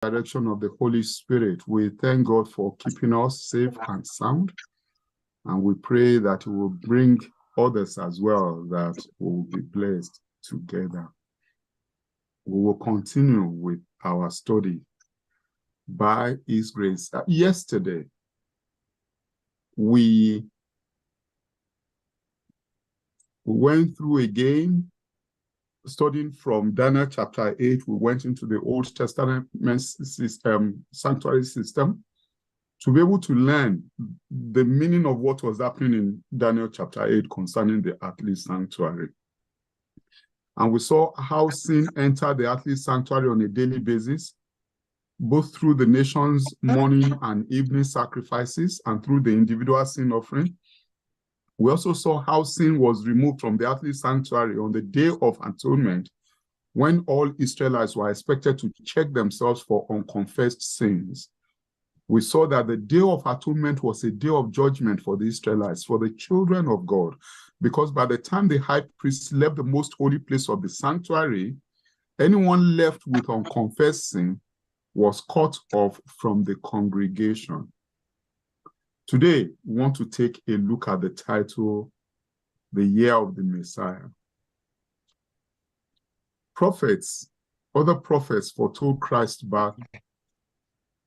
direction of the Holy Spirit. We thank God for keeping us safe and sound, and we pray that He will bring others as well, that we will be blessed together. We will continue with our study by His grace. Yesterday, we went through again, studying from Daniel chapter 8. We went into the Old Testament system, sanctuary system, to be able to learn the meaning of what was happening in Daniel chapter 8 concerning the earthly sanctuary. And we saw how sin entered the earthly sanctuary on a daily basis, both through the nation's morning and evening sacrifices and through the individual sin offering. We also saw how sin was removed from the earthly sanctuary on the Day of Atonement, when all Israelites were expected to check themselves for unconfessed sins. We saw that the Day of Atonement was a day of judgment for the Israelites, for the children of God, because by the time the high priest left the most holy place of the sanctuary, anyone left with unconfessed sin was cut off from the congregation. Today, we want to take a look at the title, The Year of the Messiah. Other prophets foretold Christ's birth,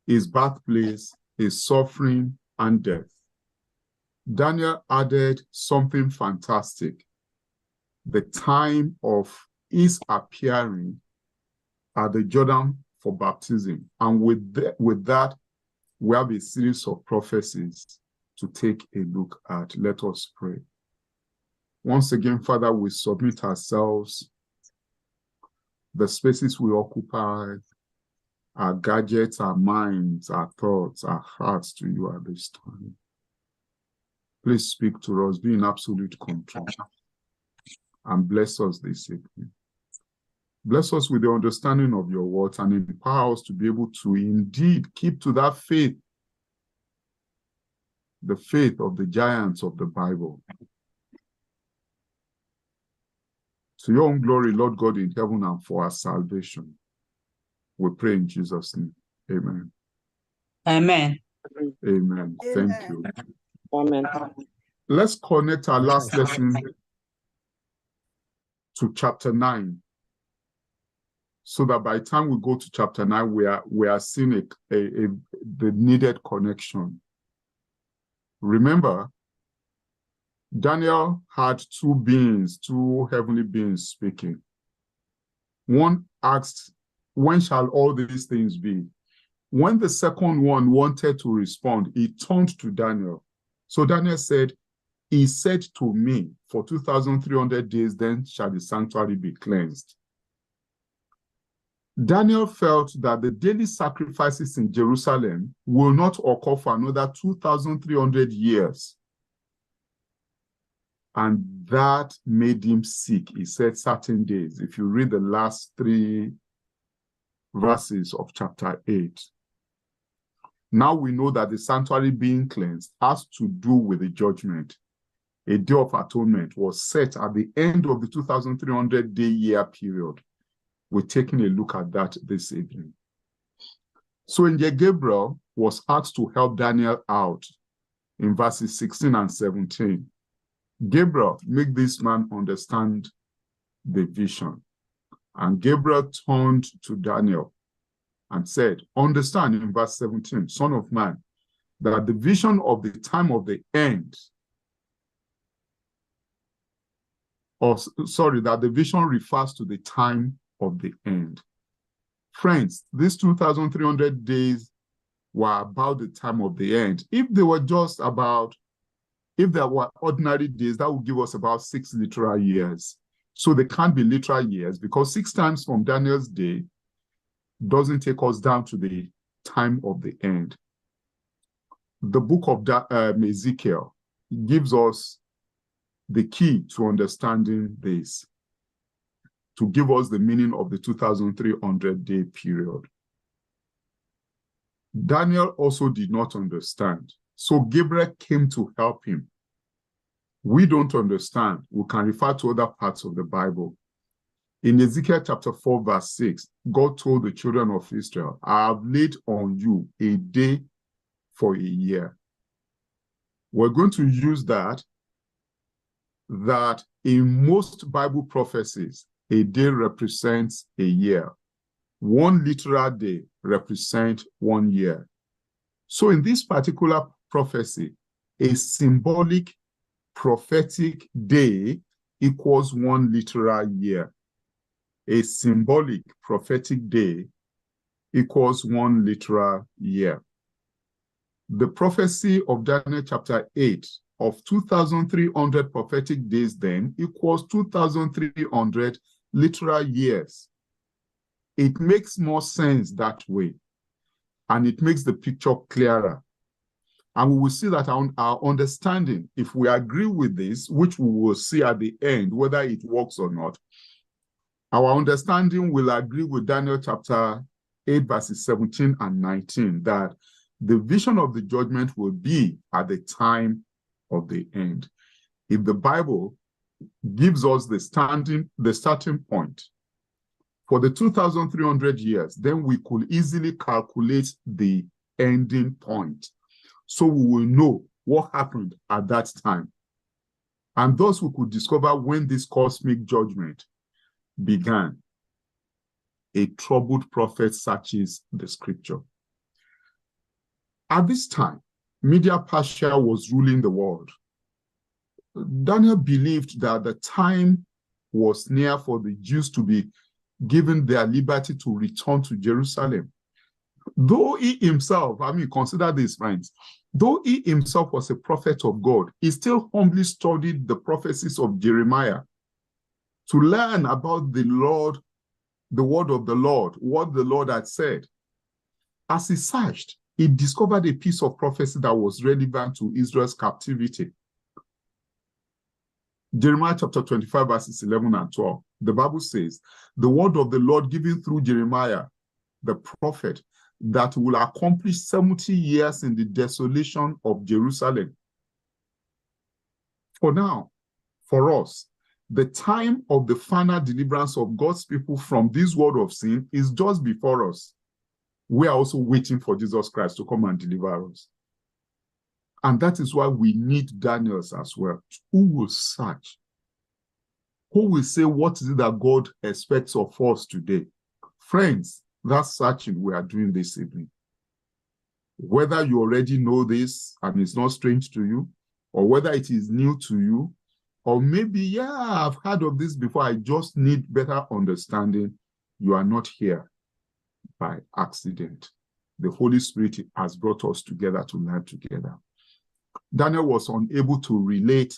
His birthplace, His suffering, and death. Daniel added something fantastic: the time of His appearing at the Jordan for baptism. And with that, we have a series of prophecies to take a look at. Let us pray. Once again, Father, we submit ourselves, the spaces we occupy, our gadgets, our minds, our thoughts, our hearts to you at this time. Please speak to us, be in absolute control, and bless us this evening. Bless us with the understanding of your words and empower us to be able to indeed keep to that faith, the faith of the giants of the Bible. To your own glory, Lord God in heaven, and for our salvation. We pray in Jesus' name. Amen. Amen. Amen. Thank you. Amen. Let's connect our last lesson to chapter 9. So that by the time we go to chapter 9, we are seeing the needed connection. Remember, Daniel had two heavenly beings speaking. One asked, when shall all these things be? When the second one wanted to respond, he turned to Daniel. So Daniel said, he said to me, for 2,300 days, then shall the sanctuary be cleansed. Daniel felt that the daily sacrifices in Jerusalem will not occur for another 2,300 years. And that made him sick. He said certain days. If you read the last 3 verses of chapter 8. Now we know that the sanctuary being cleansed has to do with the judgment. A day of atonement was set at the end of the 2,300 day year period. We're taking a look at that this evening. So Angel Gabriel was asked to help Daniel out in verses 16 and 17. Gabriel, make this man understand the vision. And Gabriel turned to Daniel and said, understand, in verse 17, Son of man, that the vision of the time of the end, that the vision refers to the time of the end. Friends, these 2,300 days were about the time of the end. If they were ordinary days, that would give us about 6 literal years. So they can't be literal years, because 6 times from Daniel's day doesn't take us down to the time of the end. The book of Ezekiel gives us the key to understanding this, to give us the meaning of the 2,300 day period. Daniel also did not understand, so Gabriel came to help him. We don't understand. We can refer to other parts of the Bible. In Ezekiel chapter 4, verse 6, God told the children of Israel, I have laid on you a day for a year. We're going to use that in most Bible prophecies, a day represents a year. One literal day represents 1 year. So in this particular prophecy, a symbolic prophetic day equals 1 literal year. A symbolic prophetic day equals 1 literal year. The prophecy of Daniel chapter 8 of 2,300 prophetic days then equals 2,300 literal years. It makes more sense that way, and it makes the picture clearer. And we will see that our understanding, if we agree with this, which we will see at the end, whether it works or not, our understanding will agree with Daniel chapter 8, verses 17 and 19, that the vision of the judgment will be at the time of the end. If the Bible gives us the starting point for the 2,300 years, then we could easily calculate the ending point. So we will know what happened at that time. And thus we could discover when this cosmic judgment began. A troubled prophet searches the scripture. At this time, Media Persia was ruling the world. Daniel believed that the time was near for the Jews to be given their liberty to return to Jerusalem. Though he himself, consider this, friends, though he himself was a prophet of God, he still humbly studied the prophecies of Jeremiah to learn about the Lord, the word of the Lord, what the Lord had said. As he searched, he discovered a piece of prophecy that was relevant to Israel's captivity. Jeremiah chapter 25, verses 11 and 12. The Bible says, the word of the Lord given through Jeremiah, the prophet, that will accomplish 70 years in the desolation of Jerusalem. For now, for us, the time of the final deliverance of God's people from this world of sin is just before us. We are also waiting for Jesus Christ to come and deliver us. And that is why we need Daniels as well, who will search, who will say, what is it that God expects of us today? Friends, that's searching we are doing this evening. Whether you already know this and it's not strange to you, or whether it is new to you, or maybe, yeah, I've heard of this before, I just need better understanding, you are not here by accident. The Holy Spirit has brought us together to learn together. Daniel was unable to relate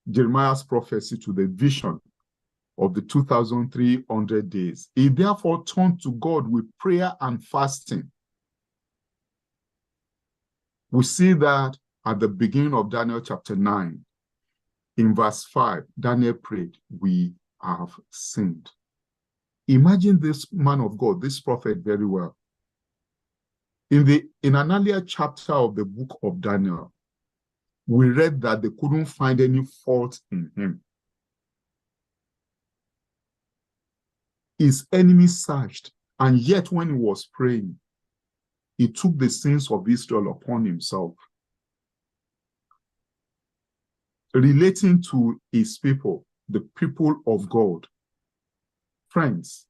Jeremiah's prophecy to the vision of the 2,300 days. He therefore turned to God with prayer and fasting. We see that at the beginning of Daniel chapter 9, in verse 5, Daniel prayed, we have sinned. Imagine this man of God, this prophet very well. In an earlier chapter of the book of Daniel, we read that they couldn't find any fault in him. His enemies searched, and yet when he was praying, he took the sins of Israel upon himself. Relating to his people, the people of God. Friends,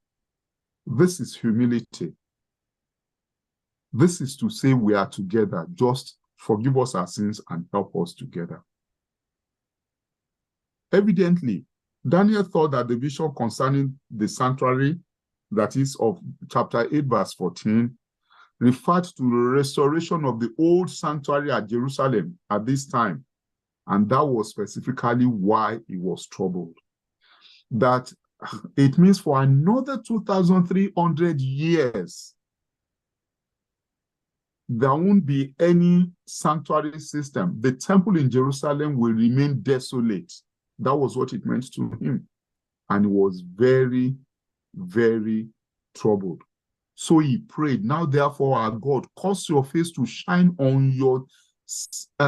this is humility. This is to say we are together. Just forgive us our sins and help us together. Evidently, Daniel thought that the vision concerning the sanctuary, that is of chapter 8, verse 14, referred to the restoration of the old sanctuary at Jerusalem at this time. And that was specifically why he was troubled. That it means for another 2,300 years, there won't be any sanctuary system. The temple in Jerusalem will remain desolate. That was what it meant to him. And he was very, very troubled. So he prayed, now therefore our God, cause your face to shine on your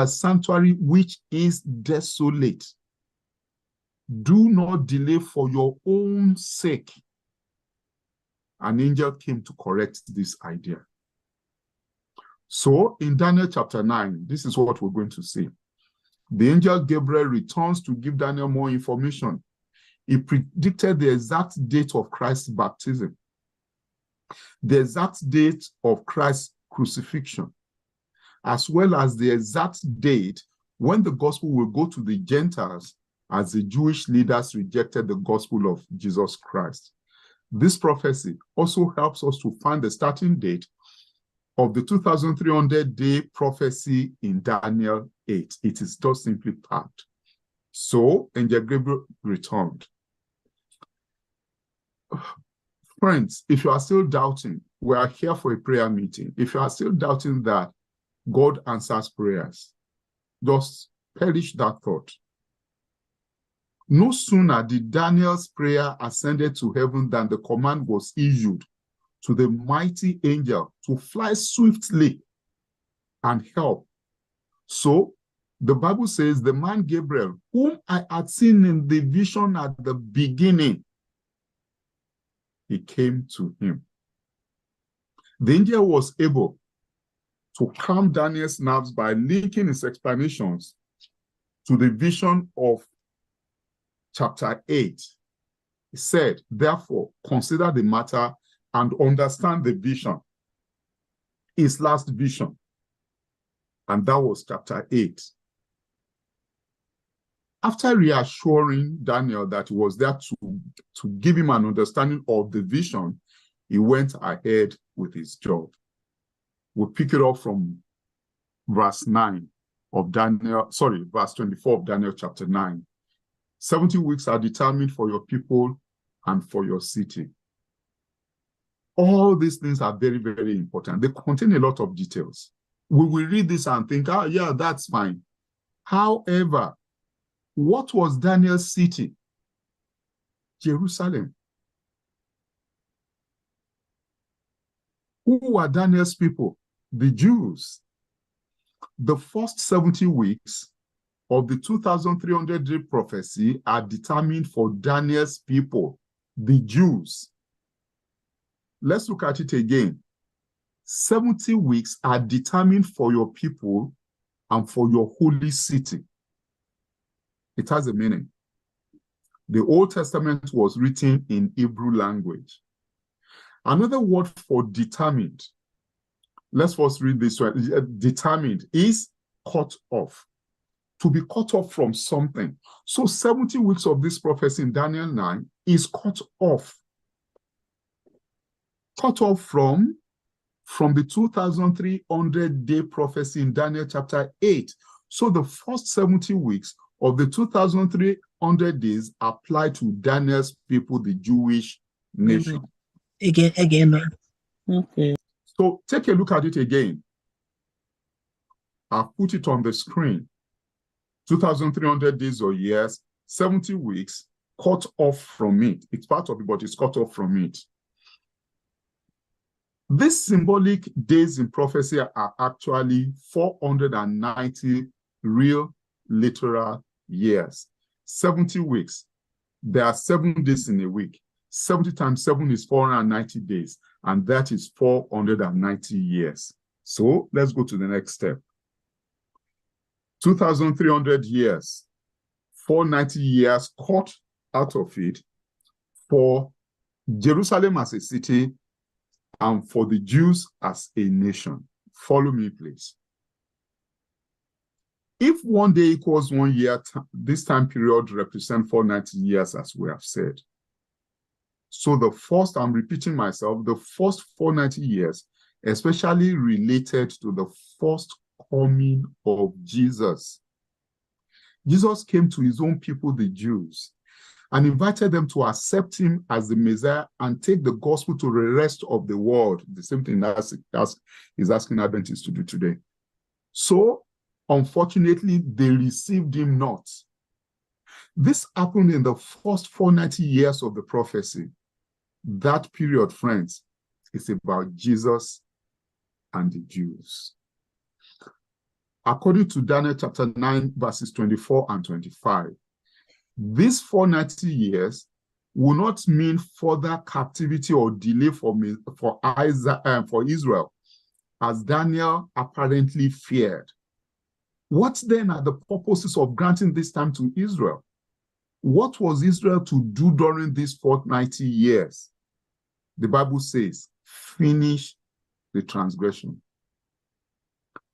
sanctuary which is desolate. do not delay for your own sake. An angel came to correct this idea. So in Daniel chapter 9, this is what we're going to see. The angel Gabriel returns to give Daniel more information. He predicted the exact date of Christ's baptism, the exact date of Christ's crucifixion, as well as the exact date when the gospel will go to the Gentiles as the Jewish leaders rejected the gospel of Jesus Christ. This prophecy also helps us to find the starting date of the 2,300-day prophecy in Daniel 8. It is just simply packed. So, Angel Gabriel returned. Friends, if you are still doubting, we are here for a prayer meeting. If you are still doubting that God answers prayers, just perish that thought. No sooner did Daniel's prayer ascended to heaven than the command was issued to the mighty angel to fly swiftly and help. So the Bible says the man Gabriel, whom I had seen in the vision at the beginning, he came to him. The angel was able to calm Daniel's nerves by linking his explanations to the vision of chapter 8. He said, therefore, consider the matter and understand the vision, his last vision. And that was chapter 8. After reassuring Daniel that he was there to give him an understanding of the vision, he went ahead with his job. We'll pick it up from verse 9 of Daniel, verse 24 of Daniel chapter 9. 70 weeks are determined for your people and for your city. All these things are very, very important. They contain a lot of details. We will read this and think, yeah, that's fine. However, what was Daniel's city? Jerusalem. Who were Daniel's people? The Jews. The first 70 weeks of the 2,300-day prophecy are determined for Daniel's people, the Jews. Let's look at it again. 70 weeks are determined for your people and for your holy city. It has a meaning. The Old Testament was written in Hebrew language. Another word for determined, let's first read this one. Determined is cut off. To be cut off from something. So 70 weeks of this prophecy in Daniel 9 is cut off. Cut off from the 2,300-day prophecy in Daniel chapter 8. So the first 70 weeks of the 2,300 days apply to Daniel's people, the Jewish nation. Again. Okay. So take a look at it again. I'll put it on the screen. 2,300 days or years, 70 weeks, cut off from it. It's part of it, but it's cut off from it. These symbolic days in prophecy are actually 490 real literal years. 70 weeks. There are 7 days in a week. 70 times 7 is 490 days, and that is 490 years. So let's go to the next step. 2,300 years, 490 years cut out of it for Jerusalem as a city and for the Jews as a nation. Follow me, please. If 1 day equals 1 year, this time period represents 490 years, as we have said. So the first, I'm repeating myself, the first 490 years, especially related to the first coming of Jesus. Jesus came to his own people, the Jews, and invited them to accept him as the Messiah and take the gospel to the rest of the world. The same thing that he's asking Adventists to do today. So, unfortunately, they received him not. This happened in the first 490 years of the prophecy. That period, friends, is about Jesus and the Jews. According to Daniel chapter 9, verses 24 and 25, These 490 years will not mean further captivity or delay for Israel, as Daniel apparently feared. What then are the purposes of granting this time to Israel? What was Israel to do during these 490 years? The Bible says, finish the transgression.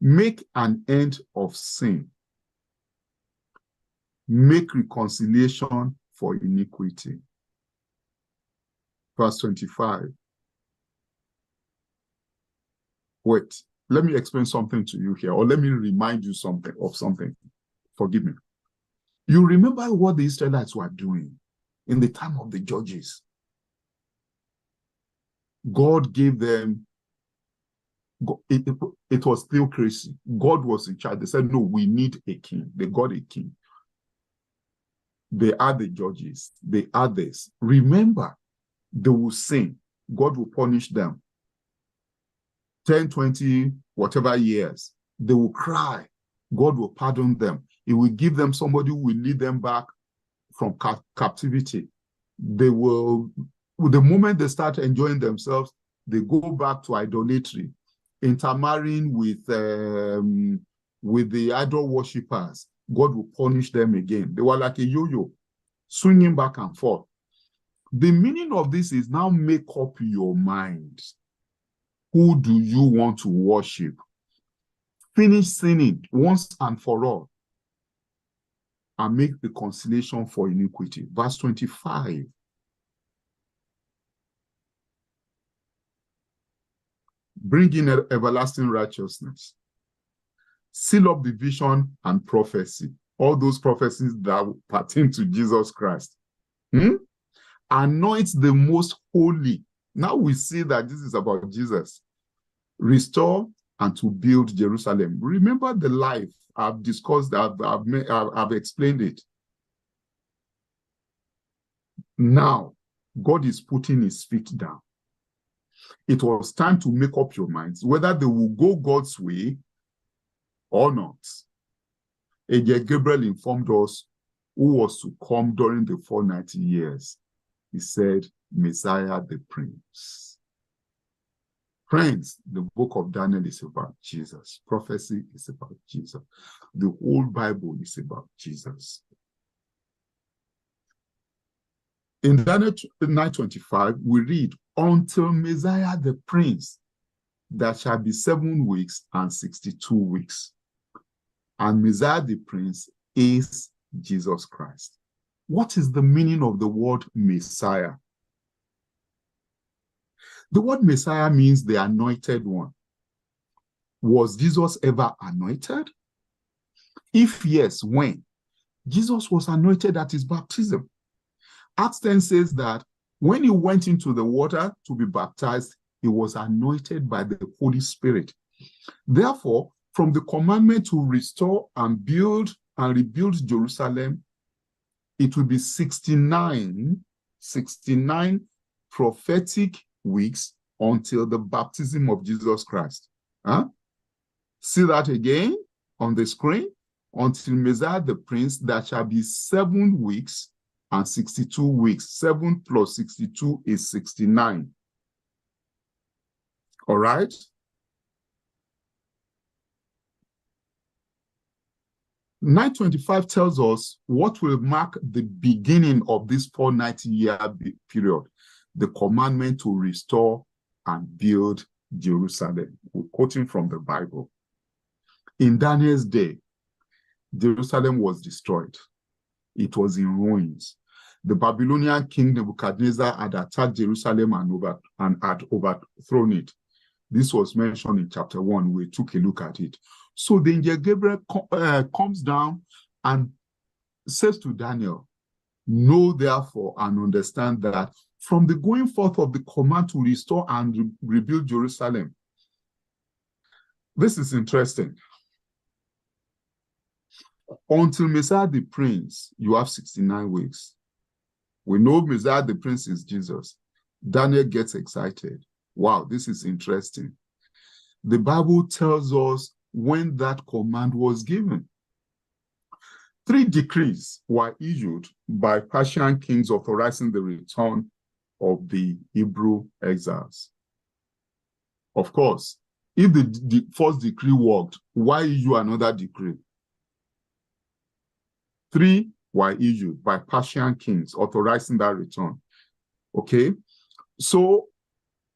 Make an end of sin. Make reconciliation for iniquity. Verse 25. Wait, let me explain something to you here, or let me remind you of something. Forgive me. You remember what the Israelites were doing in the time of the judges. God gave them, it was theocracy. God was in charge. They said, no, we need a king. They got a king. They are the judges. They are this. Remember, they will sin. God will punish them. 10, 20, whatever years. They will cry. God will pardon them. He will give them somebody who will lead them back from captivity. They will, the moment they start enjoying themselves, they go back to idolatry, intermarrying with the idol worshippers. God will punish them again. They were like a yo-yo, swinging back and forth. The meaning of this is now make up your mind. Who do you want to worship? Finish sinning once and for all, and make the reconciliation for iniquity. Verse 25. Bring in everlasting righteousness. Seal up the vision and prophecy. All those prophecies that pertain to Jesus Christ. Anoint the most holy. Now we see that this is about Jesus. Restore and to build Jerusalem. Remember the life I've discussed, I've explained it. Now, God is putting his feet down. It was time to make up your minds whether they will go God's way or not. Angel Gabriel informed us who was to come during the 490 years. He said, Messiah the Prince. Friends, the book of Daniel is about Jesus. Prophecy is about Jesus. The whole Bible is about Jesus. In Daniel 9:25, we read, until Messiah the Prince, there shall be 7 weeks and 62 weeks. And Messiah the Prince is Jesus Christ. What is the meaning of the word Messiah? The word Messiah means the anointed one. Was Jesus ever anointed? If yes, when? Jesus was anointed at his baptism. Acts 10 says that when he went into the water to be baptized, he was anointed by the Holy Spirit. Therefore, from the commandment to restore and build and rebuild Jerusalem, it will be 69 prophetic weeks until the baptism of Jesus Christ. See that again on the screen? Until Messiah the Prince, there shall be 7 weeks and 62 weeks. 7 plus 62 is 69. All right? Verse 25 tells us what will mark the beginning of this 490-year period. The commandment to restore and build Jerusalem. We're quoting from the Bible. In Daniel's day, Jerusalem was destroyed. It was in ruins. The Babylonian king Nebuchadnezzar had attacked Jerusalem and had overthrown it. This was mentioned in chapter 1. We took a look at it. So the angel Gabriel comes down and says to Daniel, know therefore and understand that from the going forth of the command to restore and rebuild Jerusalem. This is interesting. Until Messiah the Prince, you have 69 weeks. We know Messiah the Prince is Jesus. Daniel gets excited. Wow, this is interesting. The Bible tells us when that command was given. 3 decrees were issued by Persian kings authorizing the return of the Hebrew exiles. Of course, if the first decree worked, why issue another decree? 3 were issued by Persian kings authorizing that return. Okay, so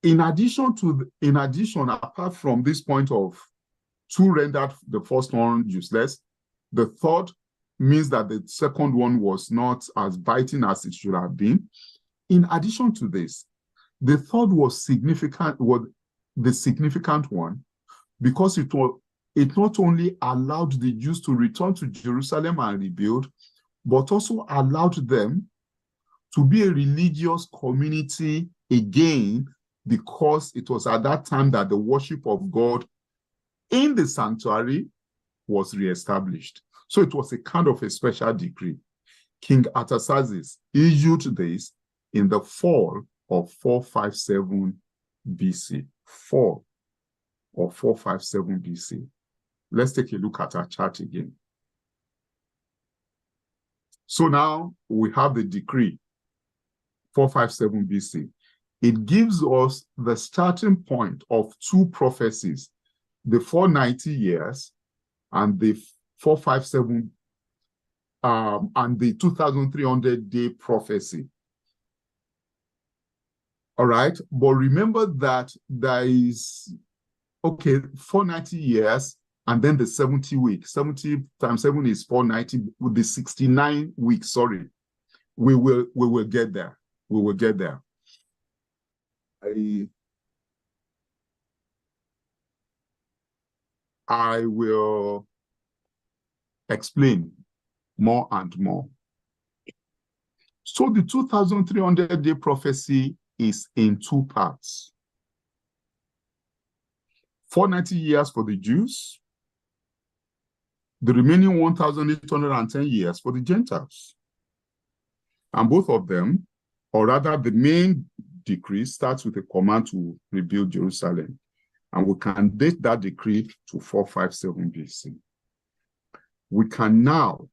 in addition, apart from this point of 2 rendered the first one useless, the third means that the second one was not as biting as it should have been. In addition to this, the third was the significant one, because it not only allowed the Jews to return to Jerusalem and rebuild, but also allowed them to be a religious community again, because it was at that time that the worship of God in the sanctuary was reestablished. So it was a kind of a special decree. King Artaxerxes issued this in the fall of 457 BC. Fall of 457 BC. Let's take a look at our chart again. So now we have the decree, 457 BC. It gives us the starting point of 2 prophecies, the 490 years and the 457 and the 2,300-day prophecy. All right, but remember that there is, 490 years and then the 70 weeks. 70 times 7 is 490, with the 69 weeks, sorry. We will get there. We will get there. I will explain more and more. So the 2,300-day prophecy is in 2 parts. 490 years for the Jews, the remaining 1,810 years for the Gentiles. And both of them, or rather the main decree, starts with a command to rebuild Jerusalem. And we can date that decree to 457 BC. We can now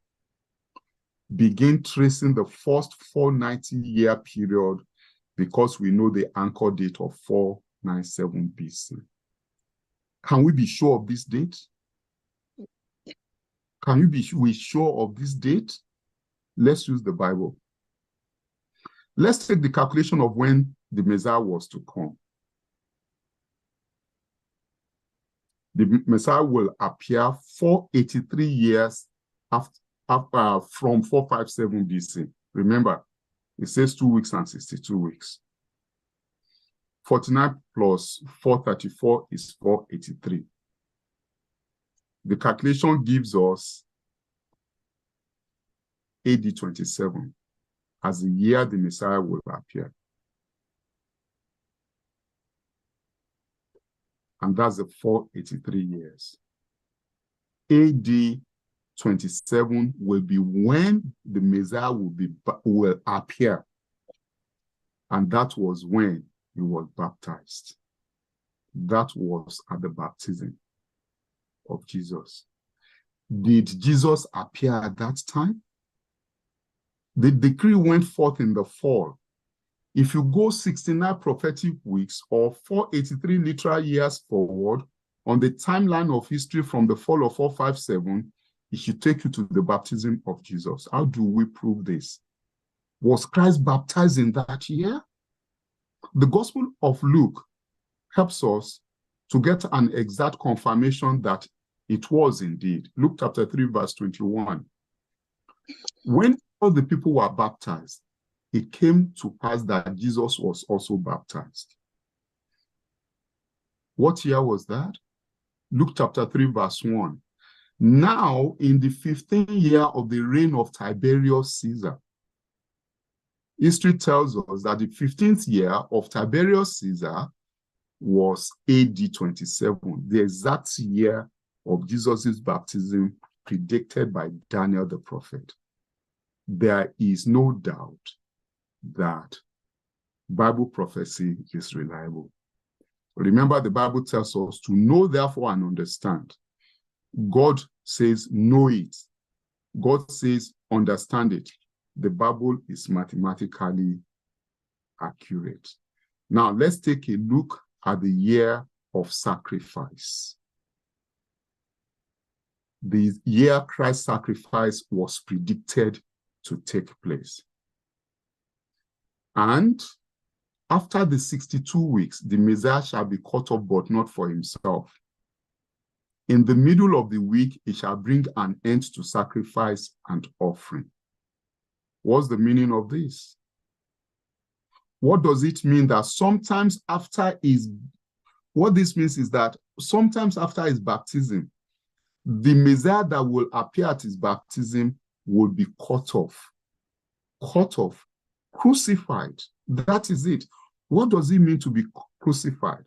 begin tracing the first 490-year period, because we know the anchor date of 497 BC. Can we be sure of this date? Can you be sure of this date? Let's use the Bible. Let's take the calculation of when the Messiah was to come. The Messiah will appear 483 years after, from 457 BC. Remember, it says 2 weeks and 62 weeks. 49 plus 434 is 483. The calculation gives us AD 27 as the year the Messiah will appear. And that's the 483 years. AD 27 will be when the Messiah will appear. And that was when he was baptized. That was at the baptism of Jesus. Did Jesus appear at that time? The decree went forth in the fall. If you go 69 prophetic weeks or 483 literal years forward on the timeline of history from the fall of 457, it should take you to the baptism of Jesus. How do we prove this? Was Christ baptized in that year? The Gospel of Luke helps us to get an exact confirmation that it was indeed. Luke chapter 3, verse 21. When all the people were baptized, it came to pass that Jesus was also baptized. What year was that? Luke chapter 3, verse 1. Now, in the 15th year of the reign of Tiberius Caesar, history tells us that the 15th year of Tiberius Caesar was AD 27, the exact year of Jesus' baptism predicted by Daniel the prophet. There is no doubt that Bible prophecy is reliable. Remember, the Bible tells us to know, therefore, and understand. God says, know it. God says, understand it. The Bible is mathematically accurate. Now, let's take a look at the year of sacrifice. The year Christ's sacrifice was predicted to take place. And after the 62 weeks, the Messiah shall be cut off, but not for himself. In the middle of the week, he shall bring an end to sacrifice and offering. What's the meaning of this? What does it mean that sometimes after his, what this means is that sometimes after his baptism, the Messiah that will appear at his baptism will be cut off, crucified. That is it. What does it mean to be crucified?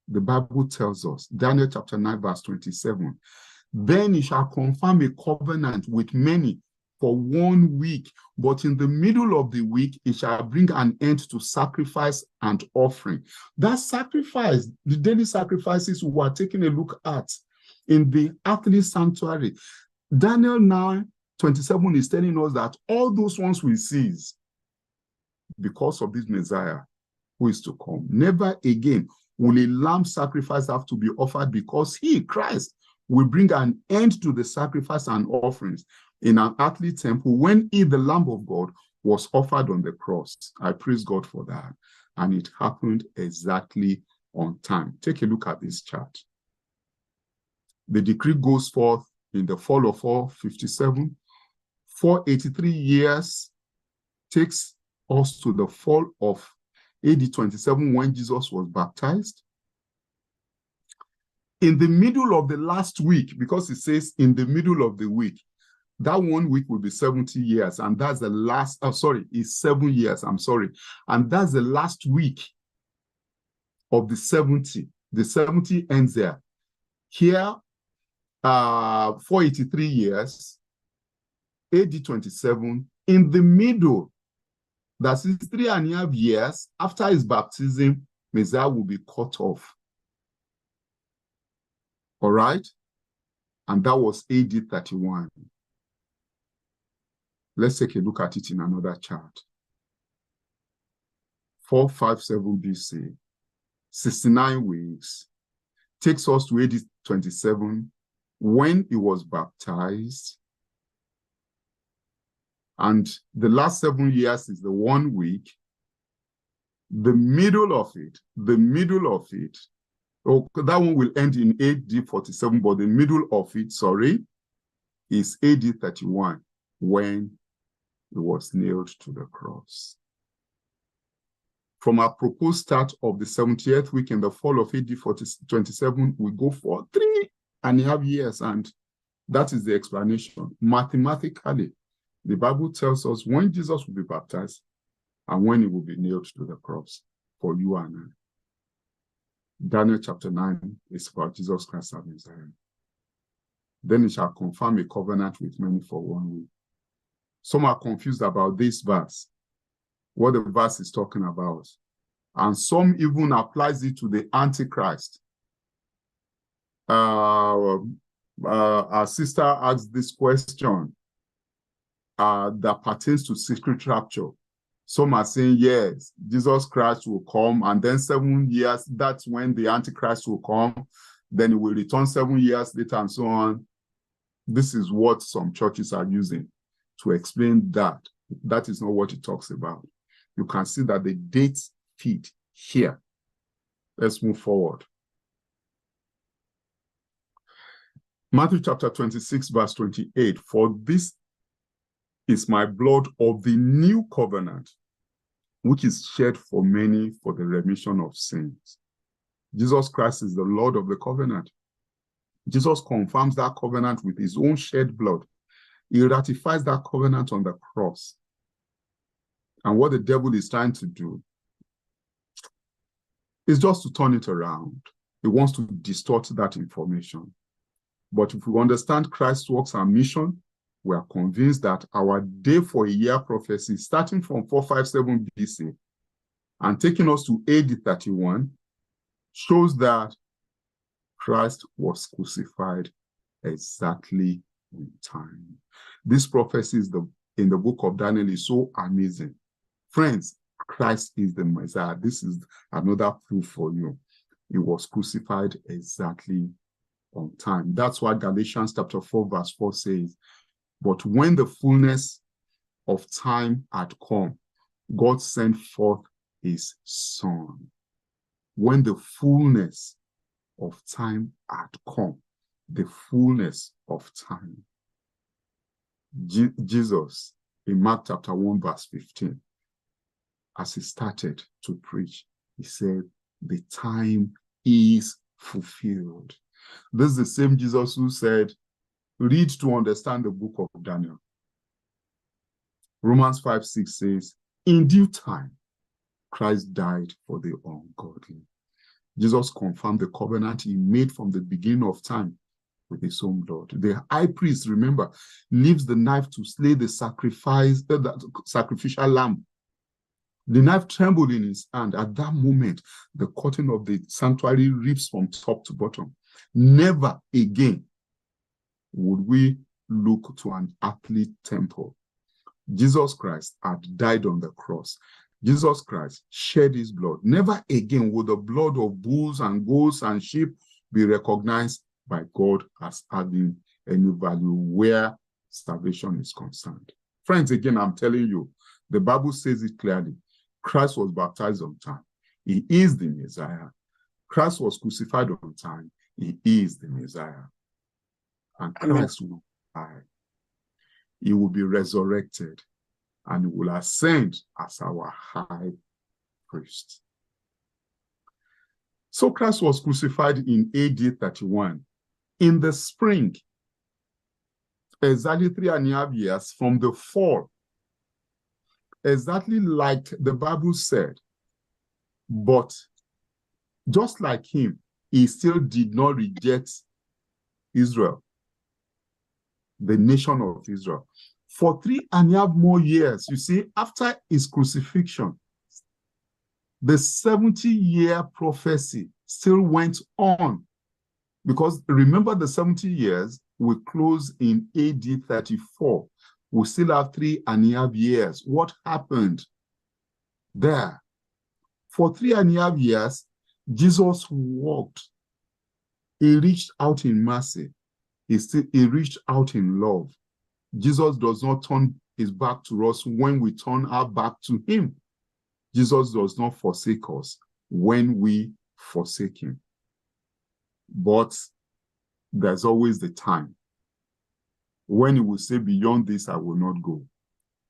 The Bible tells us, Daniel chapter 9, verse 27, then he shall confirm a covenant with many for 1 week, but in the middle of the week, he shall bring an end to sacrifice and offering. That sacrifice, the daily sacrifices we are taking a look at in the earthly sanctuary, Daniel 9:27 is telling us that all those ones will cease because of this Messiah who is to come. Never again will a lamb sacrifice have to be offered, because he, Christ, will bring an end to the sacrifice and offerings in an earthly temple when he, the Lamb of God, was offered on the cross. I praise God for that. And it happened exactly on time. Take a look at this chart. The decree goes forth in the fall of 457. 483 years takes us to the fall of AD 27 when Jesus was baptized. In the middle of the last week, because it says in the middle of the week, that 1 week will be 70 years, and that's the last, it's 7 years, and that's the last week of the 70. The 70 ends there. Here, 483 years, AD 27, in the middle, that is 3.5 years after his baptism, Messiah will be cut off. All right? And that was AD 31. Let's take a look at it in another chart. 457 BC, 69 weeks, takes us to AD 27, when he was baptized. And the last 7 years is the 1 week. The middle of it, oh, that one will end in AD 47, but the middle of it, is AD 31, when he was nailed to the cross. From our proposed start of the 70th week in the fall of AD 27, we go for 3.5 years, and that is the explanation. Mathematically, the Bible tells us when Jesus will be baptized and when he will be nailed to the cross for you and I. Daniel chapter 9 is about Jesus Christ and Messiah. Then he shall confirm a covenant with many for 1 week. Some are confused about this verse, what the verse is talking about. And some even applies it to the Antichrist. Our sister asked this question that pertains to secret rapture. Some are saying, yes, Jesus Christ will come, and then 7 years, that's when the Antichrist will come. Then he will return 7 years later, and so on. This is what some churches are using to explain that. That is not what it talks about. You can see that the dates fit here. Let's move forward. Matthew chapter 26, verse 28. For this is my blood of the new covenant, which is shed for many for the remission of sins. Jesus Christ is the Lord of the covenant. Jesus confirms that covenant with his own shed blood. He ratifies that covenant on the cross. And what the devil is trying to do is just to turn it around. He wants to distort that information. But if we understand Christ's works and mission, we are convinced that our day for a year prophecy, starting from 457 BC and taking us to AD 31, shows that Christ was crucified exactly on time. This prophecy is in the book of Daniel is so amazing. Friends, Christ is the Messiah. This is another proof for you. He was crucified exactly on time. That's why Galatians chapter 4 verse 4 says, but when the fullness of time had come, God sent forth his Son. When the fullness of time had come, the fullness of time. Jesus, in Mark chapter 1 verse 15, as he started to preach, he said, the time is fulfilled. This is the same Jesus who said, read to understand the book of Daniel. Romans 5:6 says, in due time, Christ died for the ungodly. Jesus confirmed the covenant he made from the beginning of time with his own blood. The high priest, remember, leaves the knife to slay the sacrificial lamb. The knife trembled in his hand. At that moment, the curtain of the sanctuary rips from top to bottom. Never again would we look to an earthly temple. Jesus Christ had died on the cross. Jesus Christ shed his blood. Never again would the blood of bulls and goats and sheep be recognized by God as having any value where salvation is concerned. Friends, again, I'm telling you, the Bible says it clearly. Christ was baptized on time. He is the Messiah. Christ was crucified on time. He is the Messiah. And Christ will die. He will be resurrected and he will ascend as our high priest. So Christ was crucified in AD 31. In the spring, exactly 3.5 years from the fall, exactly like the Bible said. But just like him, he still did not reject Israel, the nation of Israel. For 3.5 more years, you see, after his crucifixion, the 70-year prophecy still went on. Because remember, the 70 years will close in AD 34. We still have 3.5 years. What happened there? For 3.5 years, Jesus walked. He reached out in mercy. He reached out in love. Jesus does not turn his back to us when we turn our back to him. Jesus does not forsake us when we forsake him. But there's always the time when he will say, beyond this, I will not go.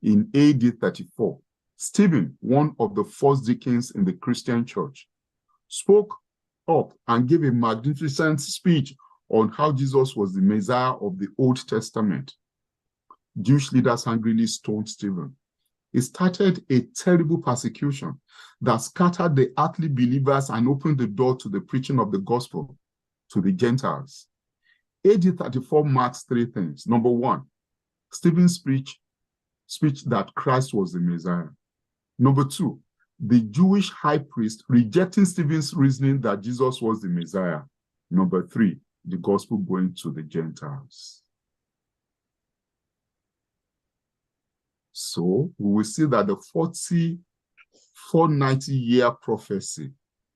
In AD 34, Stephen, one of the first deacons in the Christian church, spoke up and gave a magnificent speech on how Jesus was the Messiah of the Old Testament. Jewish leaders angrily stoned Stephen. It started a terrible persecution that scattered the earthly believers and opened the door to the preaching of the gospel to the Gentiles. AD 34 marks 3 things. Number 1, Stephen's speech that Christ was the Messiah. Number 2, the Jewish high priest rejecting Stephen's reasoning that Jesus was the Messiah. Number 3, the gospel going to the Gentiles. So we will see that the 490-year prophecy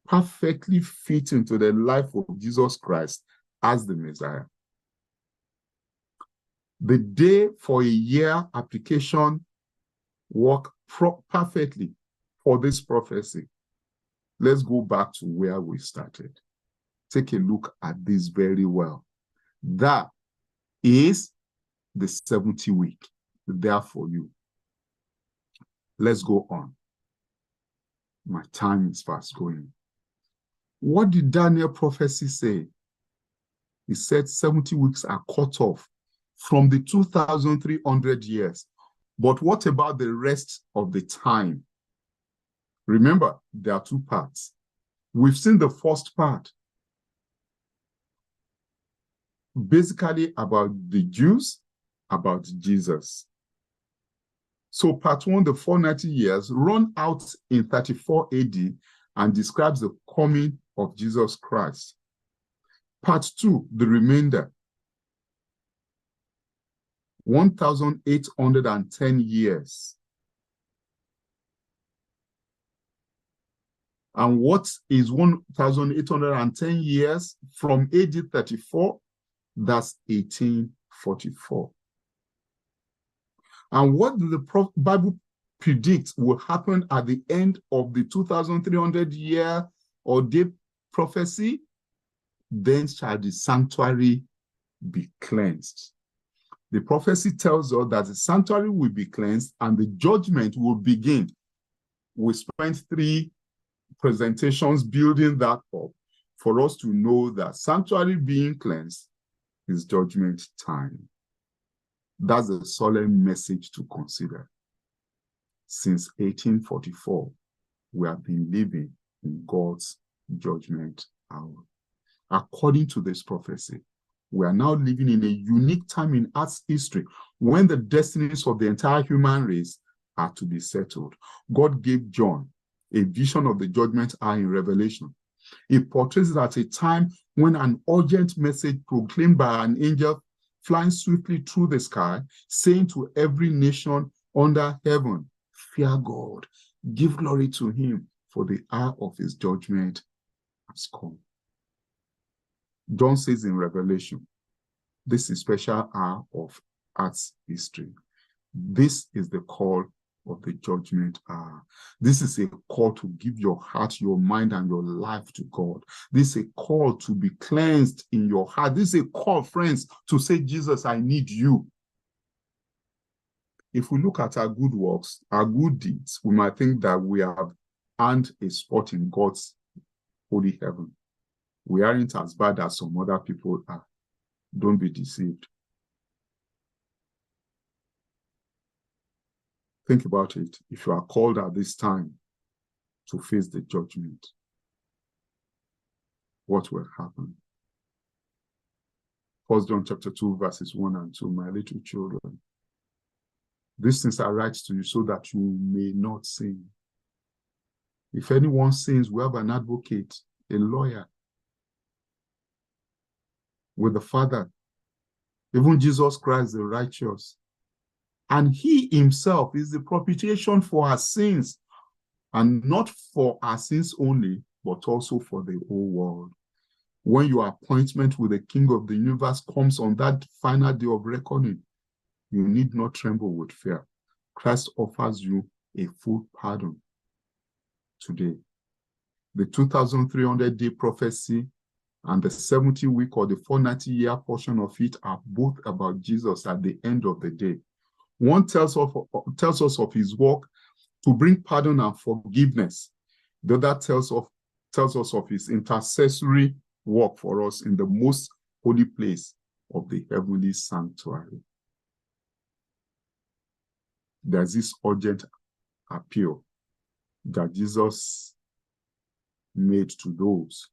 perfectly fits into the life of Jesus Christ as the Messiah. The day for a year application worked perfectly for this prophecy. Let's go back to where we started. Take a look at this very well. That is the 70 week there for you. Let's go on. My time is fast going. What did Daniel prophecy say? He said 70 weeks are cut off from the 2,300 years. But what about the rest of the time? Remember, there are 2 parts. We've seen the first part, basically about the Jews, about Jesus. So part 1, the 490 years, run out in 34 AD and describes the coming of Jesus Christ. Part 2, the remainder, 1,810 years. And what is 1,810 years from AD 34? That's 1844. And what did the Bible predict will happen at the end of the 2,300 year or day prophecy? Then shall the sanctuary be cleansed. The prophecy tells us that the sanctuary will be cleansed and the judgment will begin. We spent 3 presentations building that up for us to know that sanctuary being cleansed is judgment time. That's a solemn message to consider. Since 1844, we have been living in God's judgment hour. According to this prophecy, we are now living in a unique time in Earth's history when the destinies of the entire human race are to be settled. God gave John a vision of the judgment hour in Revelation. It portrays it at a time when an urgent message proclaimed by an angel flying swiftly through the sky, saying to every nation under heaven, fear God, give glory to him, for the hour of his judgment has come. John says in Revelation, this is a special hour of Earth's history. This is the call of the judgment hour. This is a call to give your heart, your mind, and your life to God. This is a call to be cleansed in your heart. This is a call, friends, to say, Jesus, I need you. If we look at our good works, our good deeds, we might think that we have earned a spot in God's holy heaven. We aren't as bad as some other people are. Don't be deceived. Think about it. If you are called at this time to face the judgment, what will happen? 1 John chapter 2, verses 1 and 2, my little children, these things I write to you so that you may not sin. If anyone sins, we have an advocate, a lawyer, with the Father, even Jesus Christ the righteous. And he himself is the propitiation for our sins, and not for our sins only, but also for the whole world. When your appointment with the King of the universe comes on that final day of reckoning, you need not tremble with fear. Christ offers you a full pardon today. The 2,300-day prophecy and the 70-week or the 490-year portion of it are both about Jesus at the end of the day. One tells us of his work to bring pardon and forgiveness. The other tells us of his intercessory work for us in the most holy place of the heavenly sanctuary. There's this urgent appeal that Jesus made to those,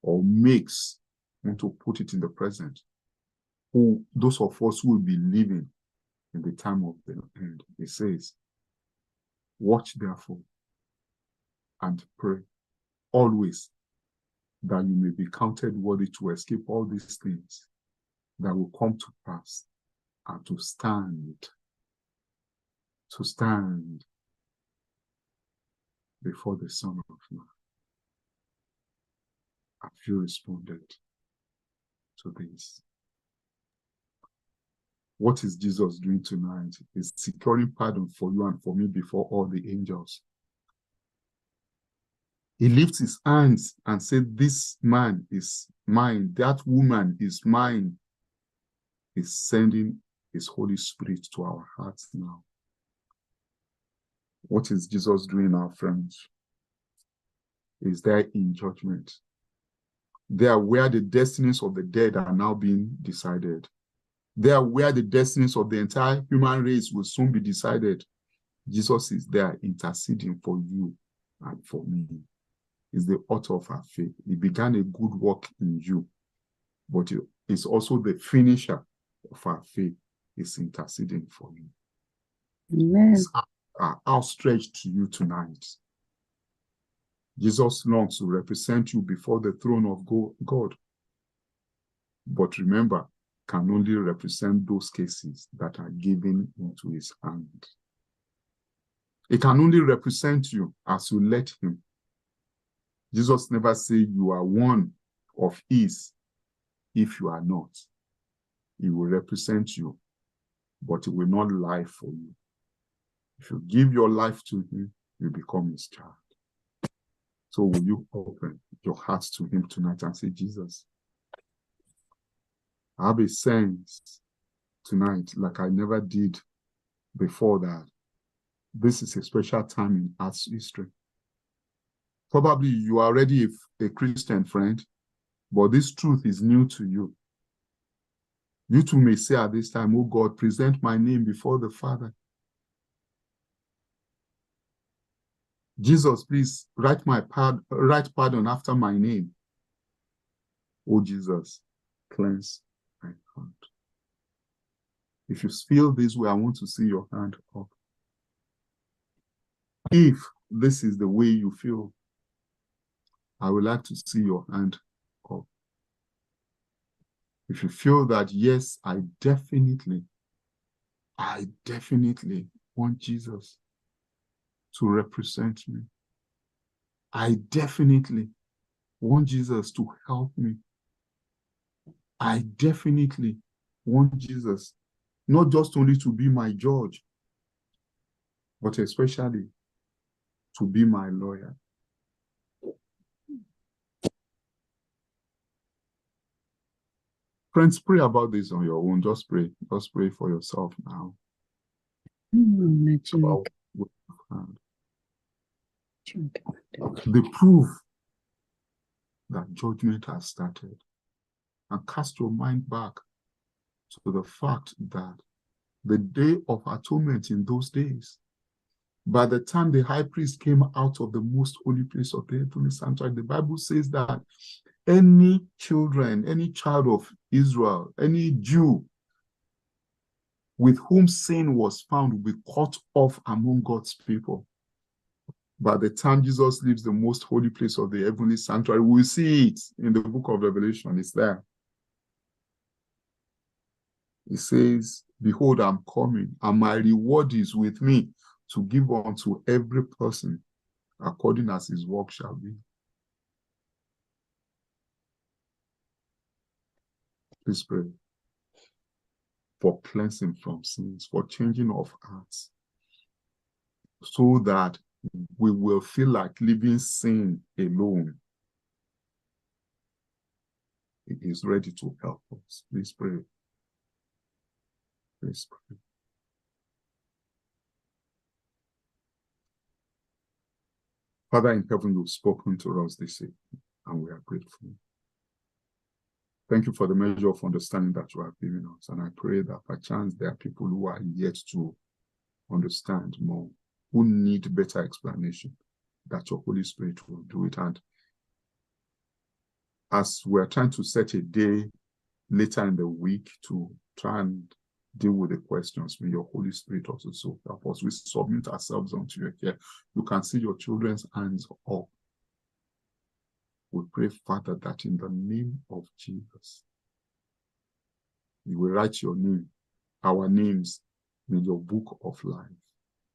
or makes, and to put it in the present, those of us who will be living in the time of the end. He says, watch therefore and pray always, that you may be counted worthy to escape all these things that will come to pass, and to stand before the Son of Man. Have you responded to this? What is Jesus doing tonight? He's securing pardon for you and for me before all the angels. He lifts his hands and said, this man is mine, that woman is mine. He's sending his Holy Spirit to our hearts now. What is Jesus doing, our friends? Is there in judgment? There where the destinies of the dead are now being decided. There where the destinies of the entire human race will soon be decided. Jesus is there interceding for you and for me. He's the author of our faith. He began a good work in you, but he is also the finisher of our faith. He's interceding for you. Amen. He's outstretched to you tonight. Jesus longs to represent you before the throne of God. But remember, can only represent those cases that are given into his hand. It can only represent you as you let him. Jesus never said you are one of his if you are not. He will represent you, but he will not lie for you. If you give your life to him, you become his child. So will you open your hearts to him tonight and say, Jesus, I have a sense tonight like I never did before that. This is a special time in Earth's history. Probably you are already a Christian friend, but this truth is new to you. You too may say at this time, oh God, present my name before the Father. Jesus, please write pardon after my name. Oh Jesus, cleanse my heart. If you feel this way, I want to see your hand up. If this is the way you feel, I would like to see your hand up. If you feel that, yes, I definitely want Jesus to represent me. I definitely want Jesus to help me. I definitely want Jesus not just only to be my judge, but especially to be my lawyer. Friends, pray about this on your own. Just pray. Just pray for yourself now. The proof that judgment has started. And cast your mind back to the fact that the day of atonement in those days, by the time the high priest came out of the most holy place of the heavenly sanctuary, the Bible says that any child of Israel, any Jew with whom sin was found will be cut off among God's people. By the time Jesus leaves the most holy place of the heavenly sanctuary, we'll see it in the book of Revelation. It's there. It says, behold, I'm coming, and my reward is with me to give unto every person according as his work shall be. Please pray for cleansing from sins, for changing of hearts, so that we will feel like living sin alone. He is ready to help us. Please pray. Please pray. Father in heaven, you've spoken to us this evening, and we are grateful. Thank you for the measure of understanding that you have given us. And I pray that perchance there are people who are yet to understand more, who need better explanation, that your Holy Spirit will do it. And as we're trying to set a day later in the week to try and deal with the questions, may your Holy Spirit also so help us. We submit ourselves unto your care. You can see your children's hands up. We pray, Father, that in the name of Jesus, you will write your name, our names, in your book of life.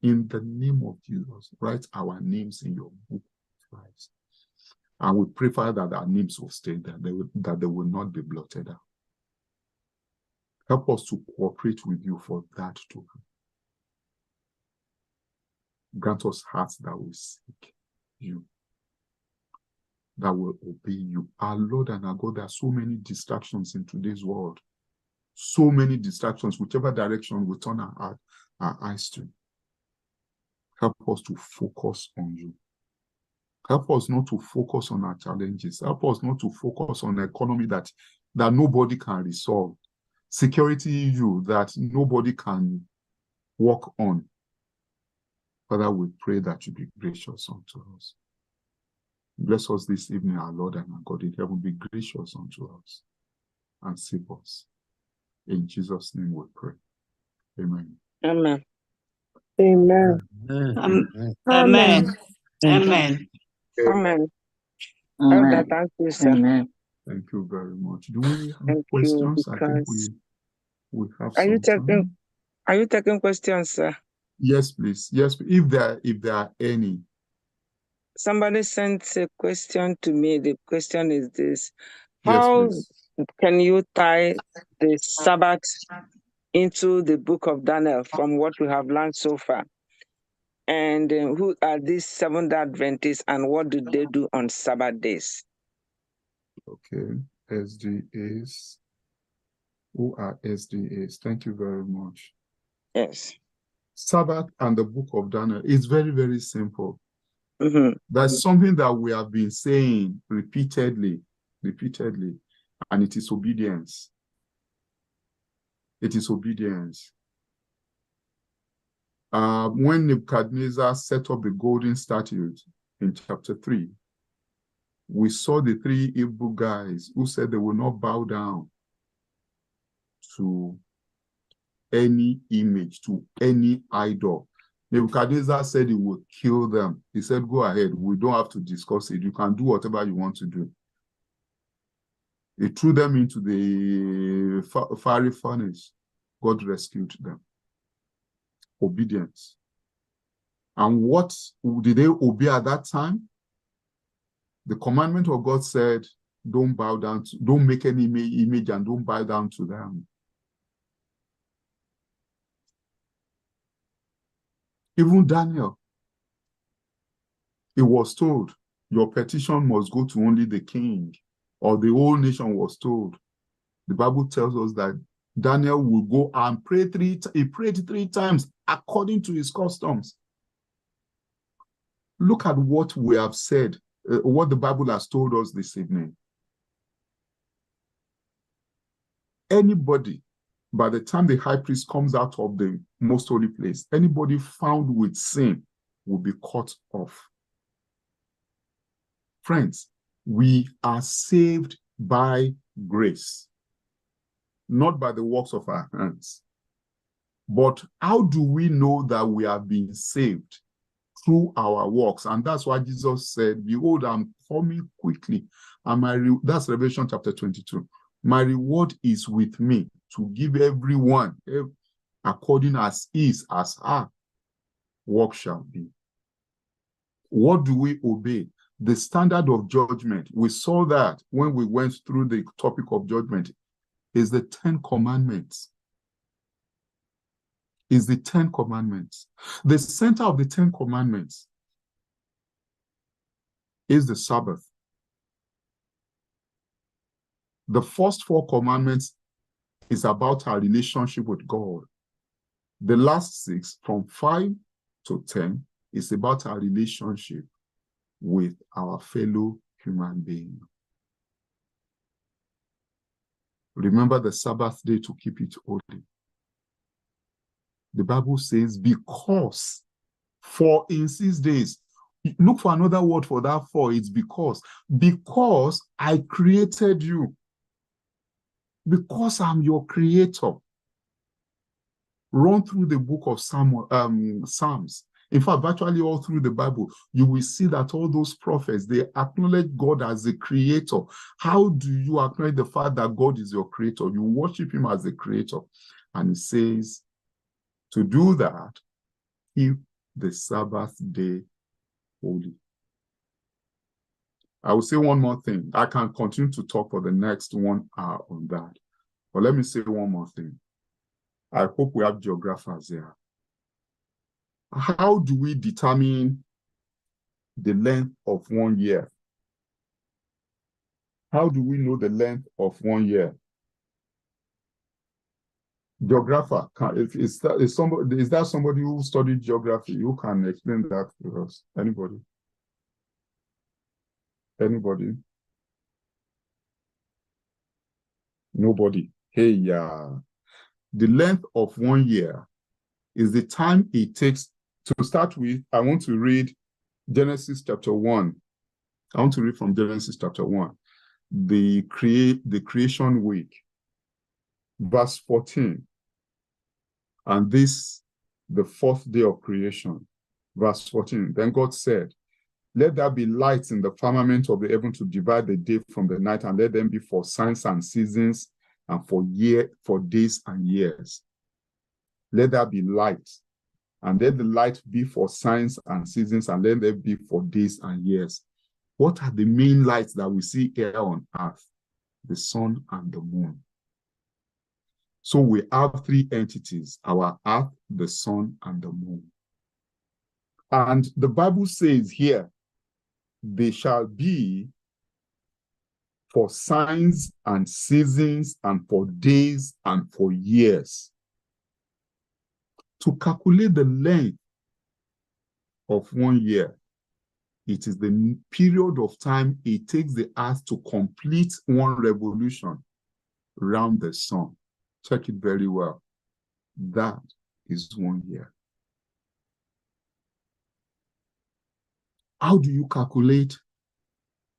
In the name of Jesus, write our names in your book of life. And we pray, Father, that our names will stay there, that they will not be blotted out. Help us to cooperate with you for that to happen. Grant us hearts that will seek you, that will obey you. Our Lord and our God, there are so many distractions in today's world. So many distractions, whichever direction we turn our eyes to. Help us to focus on you. Help us not to focus on our challenges. Help us not to focus on an economy that nobody can resolve. Security issue that nobody can work on. Father, we pray that you be gracious unto us. Bless us this evening, our Lord and our God in heaven. Be gracious unto us and save us. In Jesus' name we pray. Amen. Amen. Amen. Amen. Amen. Amen. Amen. Amen. Elder, thank you, sir. Amen. Thank you very much. Do we have Thank questions? you, I think because we have are you some time. Are you taking questions, sir? Yes, please. Yes, if there are any. Somebody sent a question to me. The question is this: Yes, how please. can you tie the Sabbath into the book of Daniel from what we have learned so far? And who are these Seventh-day Adventists, and what do they do on Sabbath days? Okay, SDAs. Who are SDAs? Thank you very much. Yes. Sabbath and the book of Daniel is very, very simple. Mm-hmm. That's something that we have been saying repeatedly, and it is obedience. It is obedience. When Nebuchadnezzar set up the golden statue in chapter 3, we saw the three Hebrew guys who said they will not bow down to any image, to any idol. Nebuchadnezzar said he would kill them. He said, go ahead. We don't have to discuss it. You can do whatever you want to do. He threw them into the fiery furnace. God rescued them. Obedience. And what did they obey at that time? The commandment of God said, don't bow down, don't make any image and don't bow down to them. Even Daniel, he was told, your petition must go to only the king, or the whole nation was told. The Bible tells us that Daniel will go and pray he prayed 3 times according to his customs. Look at what we have said, what the Bible has told us this evening. Anybody, by the time the high priest comes out of the most holy place, anybody found with sin will be cut off. Friends, we are saved by grace, not by the works of our hands. But how do we know that we are being saved? Through our works. And that's why Jesus said, behold, I'm coming quickly. And that's Revelation chapter 22. My reward is with me to give everyone according as her work shall be. What do we obey? The standard of judgment. We saw that when we went through the topic of judgment, is the 10 commandments. Is the 10 commandments. The center of the 10 commandments is the Sabbath. The first 4 commandments is about our relationship with God. The last 6, from 5 to 10, is about our relationship with our fellow human being. Remember the Sabbath day to keep it holy. The Bible says, because, for in 6 days, look for another word for that for, it's because I created you. Because I'm your creator. Run through the book of Psalms. In fact, virtually all through the Bible, you will see that all those prophets, they acknowledge God as the creator. How do you acknowledge the fact that God is your creator? You worship him as the creator. And he says, to do that, keep the Sabbath day holy. I will say one more thing. I can continue to talk for the next 1 hour on that. But let me say one more thing. I hope we have geographers here. How do we determine the length of 1 year? How do we know the length of 1 year? Geographer, is that somebody who studied geography who can explain that to us? Anybody? Anybody? Nobody. Hey, yeah. The length of 1 year is the time it takes. To start with, I want to read Genesis chapter 1. I want to read from Genesis chapter 1, the creation week, verse 14. And this, the 4th day of creation, verse 14. Then God said, Let there be lights in the firmament of the heaven to divide the day from the night, and let them be for signs and seasons, and for days and years. Let there be light, and let the light be for signs and seasons, and let them be for days and years. What are the main lights that we see here on earth? The sun and the moon. So we have three entities: our earth, the sun, and the moon. And the Bible says here, they shall be for signs and seasons, and for days and for years. To calculate the length of 1 year, it is the period of time it takes the earth to complete one revolution around the sun. Check it very well. That is 1 year. How do you calculate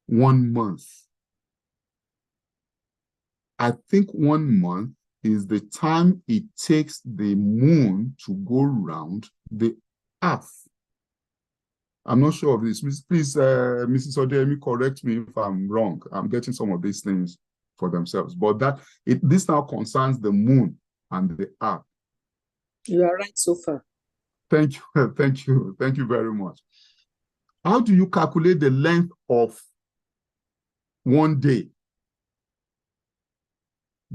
1 month? I think 1 month is the time it takes the moon to go around the earth. I'm not sure of this. Please, Mrs. Odemi, correct me if I'm wrong. I'm getting some of these things for themselves. But this now concerns the moon and the earth. You are right so far. Thank you. Thank you. Thank you very much. How do you calculate the length of 1 day?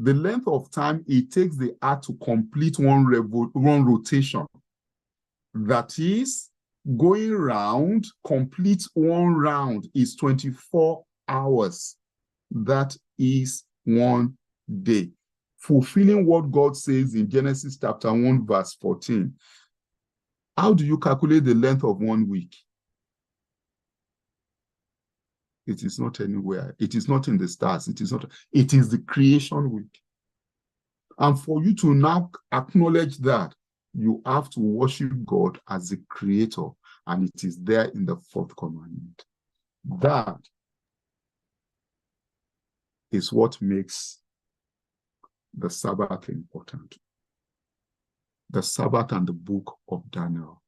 The length of time it takes the earth to complete one rotation. That is, going round, complete one round is 24 hours. That is 1 day. Fulfilling what God says in Genesis chapter 1, verse 14. How do you calculate the length of 1 week? It is not anywhere. It is not in the stars. It is the creation week. And for you to now acknowledge that, you have to worship God as the creator, and it is there in the 4th commandment. That is what makes the Sabbath important. The Sabbath and the book of Daniel.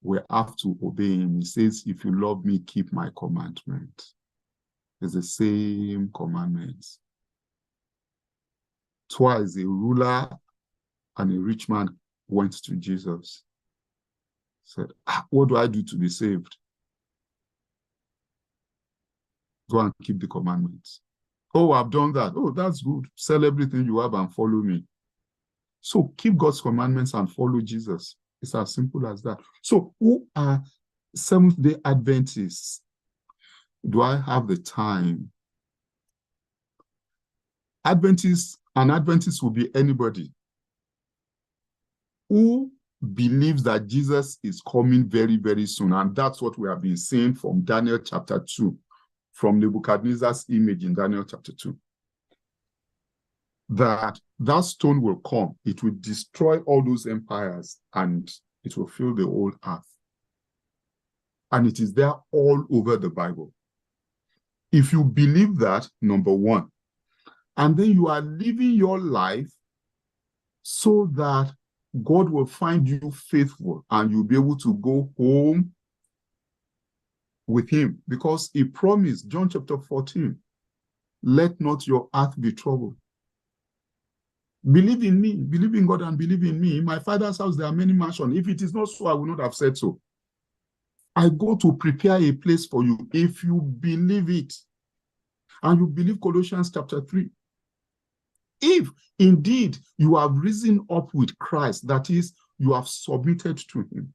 We have to obey him. He says, if you love me, keep my commandment. It's the same commandments. Twice a ruler and a rich man went to Jesus. Said, what do I do to be saved? Go and keep the commandments. Oh, I've done that. Oh, that's good. Sell everything you have and follow me. So keep God's commandments and follow Jesus. It's as simple as that. So who are Seventh-day Adventists? Do I have the time? Adventists will be anybody who believes that Jesus is coming very, very soon. And that's what we have been seeing from Daniel chapter 2, from Nebuchadnezzar's image in Daniel chapter 2. That stone will come, it will destroy all those empires, and it will fill the whole earth. And it is there all over the Bible. If you believe that, number one, and then you are living your life so that God will find you faithful and you'll be able to go home with him, because he promised, John chapter 14, let not your heart be troubled. Believe in me, believe in God and believe in me. In my Father's house there are many mansions. If it is not so, I will not have said so. I go to prepare a place for you. If you believe it, and you believe Colossians chapter 3, if indeed you have risen up with Christ, that is, you have submitted to him,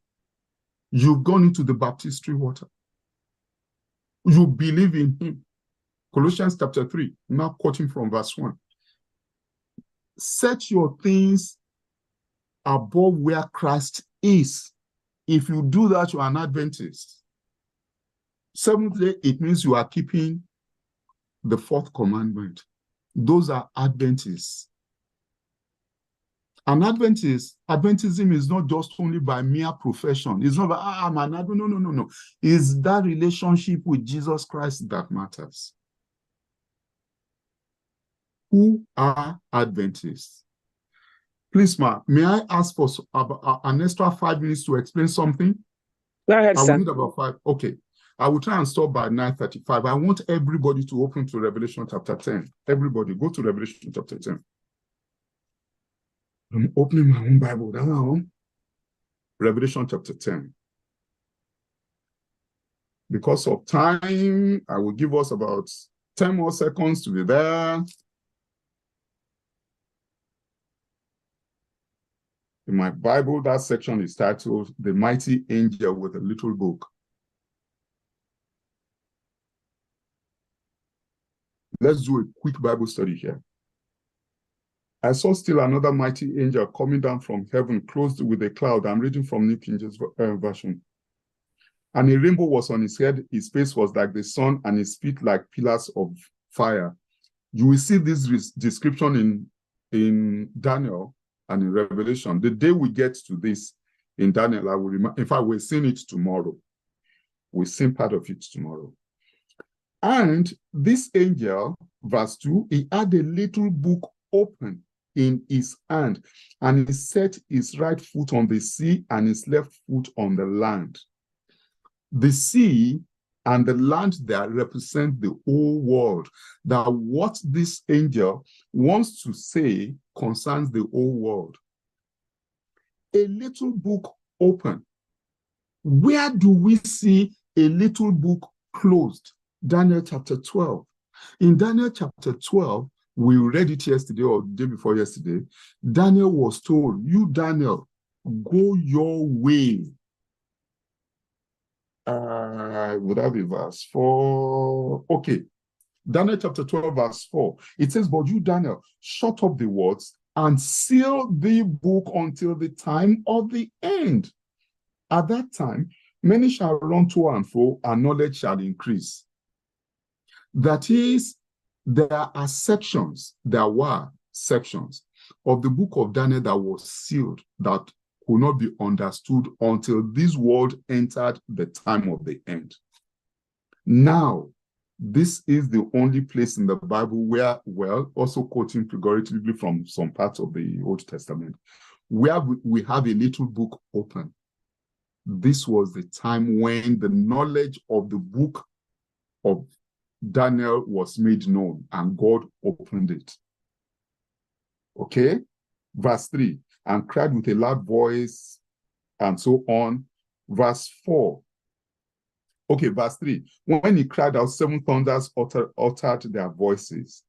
you've gone into the baptistry water, you believe in him. Colossians chapter 3, now quoting from verse 1. Set your things above where Christ is. If you do that, you are an Adventist. Seventh day, it means you are keeping the 4th commandment. Those are Adventists. An Adventist, Adventism is not just only by mere profession. It's not by, I'm an Adventist. No. It's that relationship with Jesus Christ that matters. Who are Adventists? Please, ma, may I ask for an extra 5 minutes to explain something? Go ahead, I will sir. need about 5. Okay. I will try and stop by 9:35. I want everybody to open to Revelation chapter 10. Everybody, go to Revelation chapter 10. I'm opening my own Bible now. Revelation chapter 10. Because of time, I will give us about 10 more seconds to be there. In my Bible, that section is titled, The Mighty Angel with a Little Book. Let's do a quick Bible study here. I saw still another mighty angel coming down from heaven, clothed with a cloud. I'm reading from New King James Version. And a rainbow was on his head. His face was like the sun, and his feet like pillars of fire. You will see this description in Daniel and in Revelation. The day we get to this in Daniel, I will in fact, we'll see it tomorrow. We'll see part of it tomorrow. And this angel, verse 2, he had a little book open in his hand, and he set his right foot on the sea and his left foot on the land. The sea and the land there represent the whole world. That what this angel wants to say concerns the whole world. A little book open. Where do we see a little book closed? Daniel chapter 12. In Daniel chapter 12, we read it yesterday or the day before yesterday. Daniel was told, you, Daniel, go your way. Would that be verse 4? Okay. Daniel chapter 12, verse 4. It says, but you, Daniel, shut up the words and seal the book until the time of the end. At that time, many shall run to and fro, and knowledge shall increase. That is, there were sections of the book of Daniel that was sealed, that could not be understood until this world entered the time of the end. Now, this is the only place in the Bible where, well, also quoting figuratively from some parts of the Old Testament, where we have a little book open. This was the time when the knowledge of the book of Daniel was made known, and God opened it. Okay? Verse 3, and cried with a loud voice, and so on. Verse 4. Okay, verse 3. When he cried out, 7 thunders uttered their voices.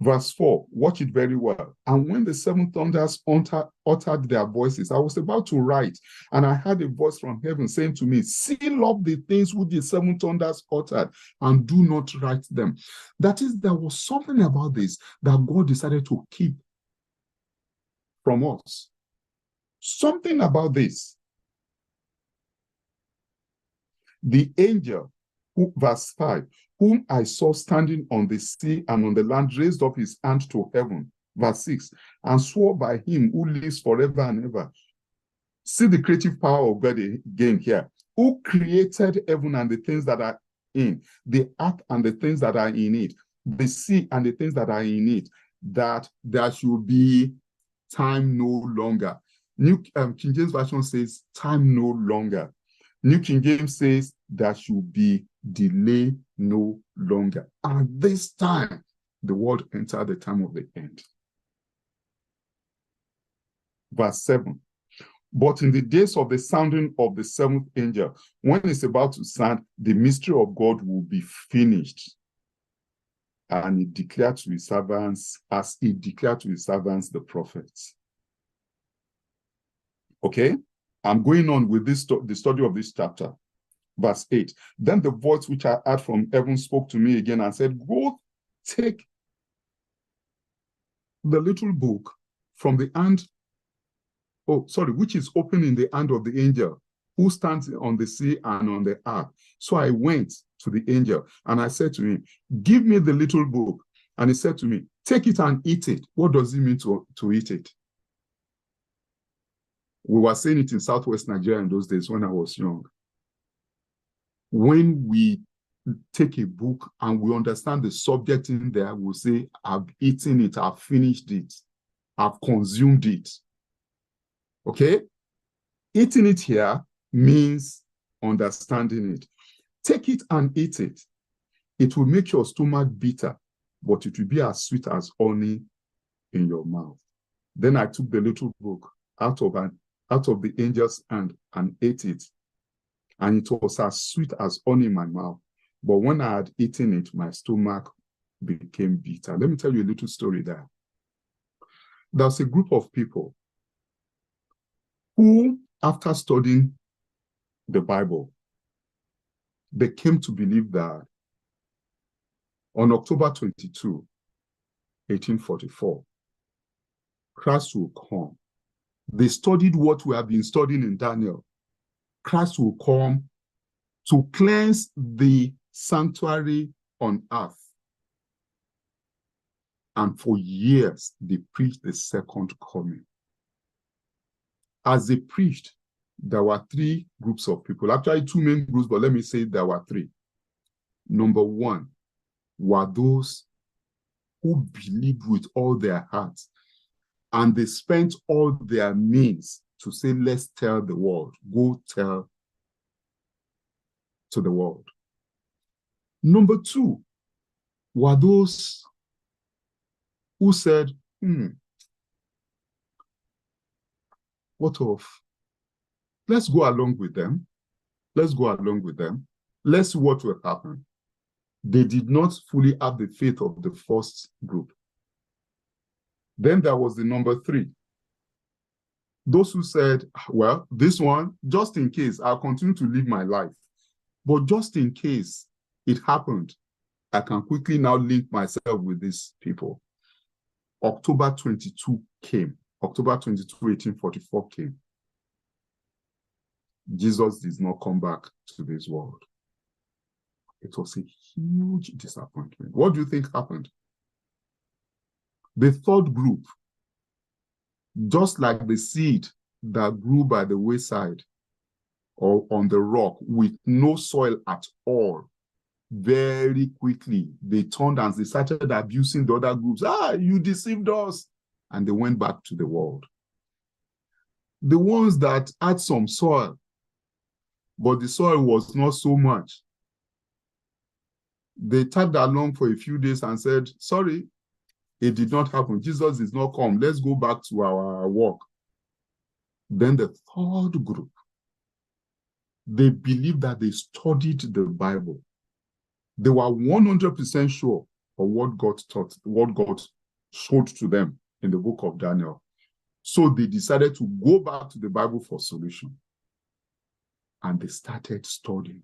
Verse 4, watch it very well. And when the 7 thunders uttered their voices, I was about to write, and I heard a voice from heaven saying to me, seal up the things which the 7 thunders uttered, and do not write them. That is, there was something about this that God decided to keep from us. Something about this. The angel, verse 5, whom I saw standing on the sea and on the land, raised up his hand to heaven, verse 6, and swore by him who lives forever and ever. See the creative power of God again here. Who created heaven and the things that are in, the earth and the things that are in it, the sea and the things that are in it, that there should be time no longer. New King James Version says time no longer. New King James says there should be delay no longer. And this time, the world entered the time of the end. Verse 7. But in the days of the sounding of the 7th angel, when it's about to sound, the mystery of God will be finished. And he declared to his servants, as he declared to his servants, the prophets. Okay? I'm going on with this the study of this chapter. Verse 8. Then the voice which I heard from heaven spoke to me again and said, go take the little book from the hand, which is open in the hand of the angel who stands on the sea and on the earth. So I went to the angel and I said to him, give me the little book. And he said to me, take it and eat it. What does it mean to eat it? We were saying it in Southwest Nigeria in those days when I was young. When we take a book and we understand the subject in there, we'll say, I've eaten it, I've finished it, I've consumed it. Okay? Eating it here means understanding it. Take it and eat it. It will make your stomach bitter, but it will be as sweet as honey in your mouth. Then I took the little book out of the angel's hand and ate it. And it was as sweet as honey in my mouth. But when I had eaten it, my stomach became bitter. Let me tell you a little story there. There's a group of people who, after studying the Bible, they came to believe that on October 22, 1844, Christ will come. They studied what we have been studying in Daniel. Christ will come to cleanse the sanctuary on earth. And for years, they preached the second coming. As they preached, there were three groups of people. Actually, two main groups, but let me say there were three. Number one were those who believed with all their hearts, and they spent all their means to say, let's tell the world, go tell to the world. Number two were those who said, what of, let's go along with them. Let's go along with them. Let's see what will happen. They did not fully have the faith of the first group. Then there was the number three. Those who said, well, this one, just in case, I'll continue to live my life. But just in case it happened, I can quickly now link myself with these people. October 22 came. October 22, 1844 came. Jesus did not come back to this world. It was a huge disappointment. What do you think happened? The third group, just like the seed that grew by the wayside or on the rock with no soil at all, very quickly they turned and they started abusing the other groups. You deceived us. And they went back to the world. The ones that had some soil, but the soil was not so much, they tagged along for a few days and said, sorry, it did not happen. Jesus did not come. Let's go back to our work. Then the third group, they believed that they studied the Bible. They were 100% sure of what God taught, what God showed to them in the book of Daniel. So they decided to go back to the Bible for solution. And they started studying.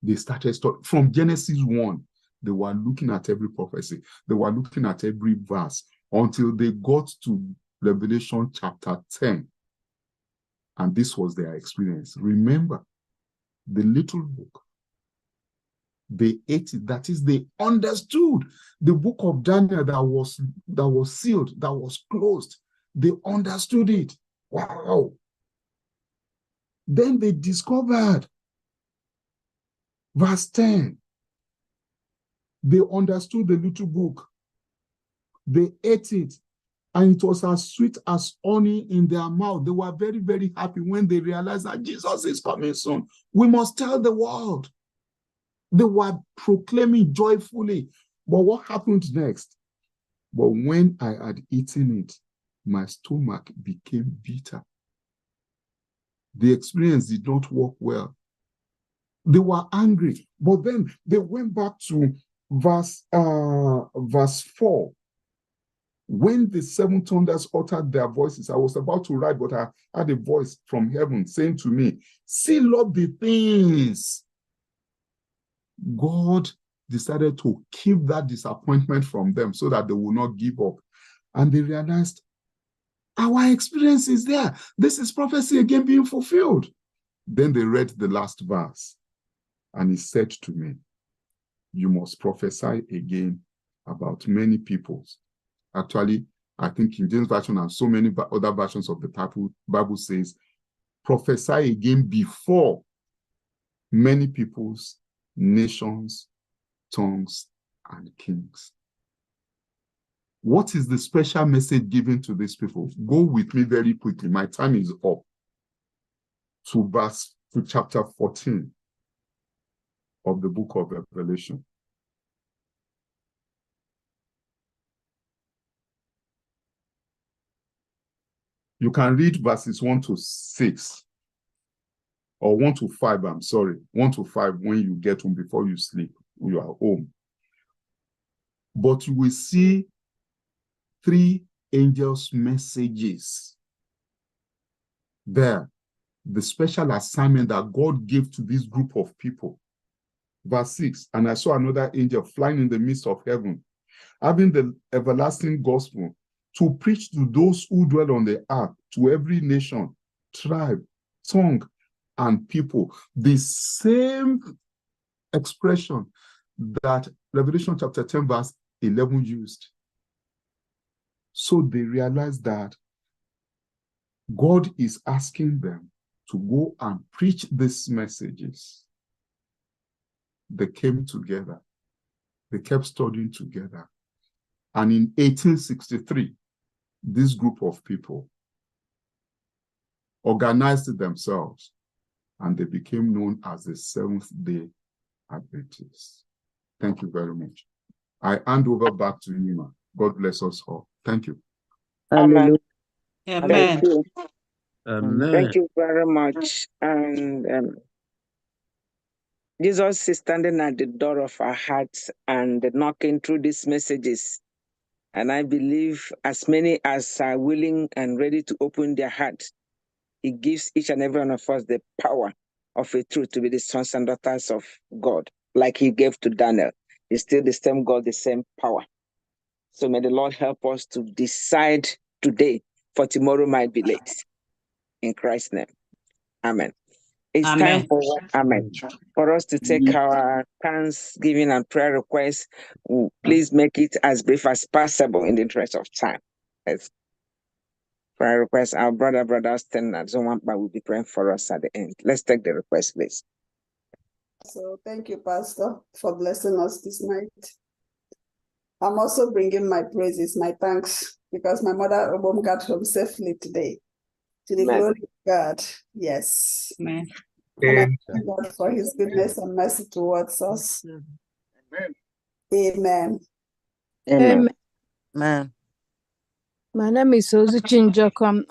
They started studying. From Genesis 1, they were looking at every prophecy. They were looking at every verse until they got to Revelation chapter 10. And this was their experience. Remember, the little book, they ate it. That is, they understood the book of Daniel that was sealed, that was closed. They understood it. Wow. Then they discovered verse 10. They understood the little book. They ate it, and it was as sweet as honey in their mouth. They were very, very happy when they realized that Jesus is coming soon. We must tell the world. They were proclaiming joyfully. But what happened next? But when I had eaten it, my stomach became bitter. The experience did not work well. They were angry. But then they went back to verse 4. When the seven thunders uttered their voices, I was about to write, but I had a voice from heaven saying to me, seal up the things. God decided to keep that disappointment from them so that they will not give up. And they realized, our experience is there. This is prophecy again being fulfilled. Then they read the last verse, and he said to me, you must prophesy again about many peoples. Actually, I think King James Version and so many other versions of the Bible says, prophesy again before many peoples, nations, tongues, and kings. What is the special message given to these people? Go with me very quickly. My time is up. To chapter 14. of the book of Revelation. You can read verses 1 to 6, or 1 to 5, I'm sorry, 1 to 5 when you get home before you sleep, when you are home. But you will see 3 angels' messages there, the special assignment that God gave to this group of people. Verse 6, and I saw another angel flying in the midst of heaven, having the everlasting gospel to preach to those who dwell on the earth, to every nation, tribe, tongue, and people. The same expression that Revelation chapter 10 verse 11 used. So they realized that God is asking them to go and preach these messages. They came together. They kept studying together. And in 1863, this group of people organized themselves and they became known as the Seventh-day Adventists. Thank you very much. I hand over back to Nima. God bless us all. Thank you. Amen. Amen. Thank you. Amen. Thank you very much. And Jesus is standing at the door of our hearts and knocking through these messages. And I believe as many as are willing and ready to open their hearts, He gives each and every one of us the power of a truth to be the sons and daughters of God, like He gave to Daniel. It's still the same God, the same power. So may the Lord help us to decide today, for tomorrow might be late. In Christ's name. Amen. It's Amen. time for us to take our thanksgiving and prayer requests. Please make it as brief as possible in the interest of time. Let's prayer request. Our brother Austin and Zonwampa will be praying for us at the end. Let's take the request, please. So thank you, Pastor, for blessing us this night. I'm also bringing my praises, my thanks, because my mother Obom got home safely today. To the Amen. glory of God. Yes. Amen. And I thank God for His goodness and mercy towards us. Amen. Amen. Amen. My name is Ozuchi Njokom.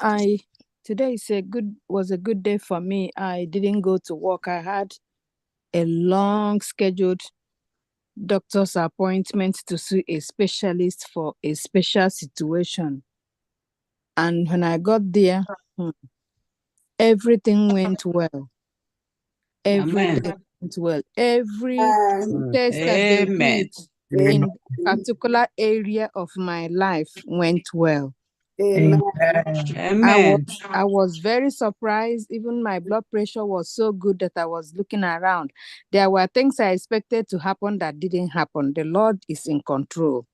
Today was a good day for me. I didn't go to work. I had a long scheduled doctor's appointment to see a specialist for a special situation. And when I got there, everything went well. Everything went well. Every test that they Amen. did in a particular area of my life went well. Amen. Amen. I was very surprised. Even my blood pressure was so good that I was looking around. There were things I expected to happen that didn't happen. The Lord is in control.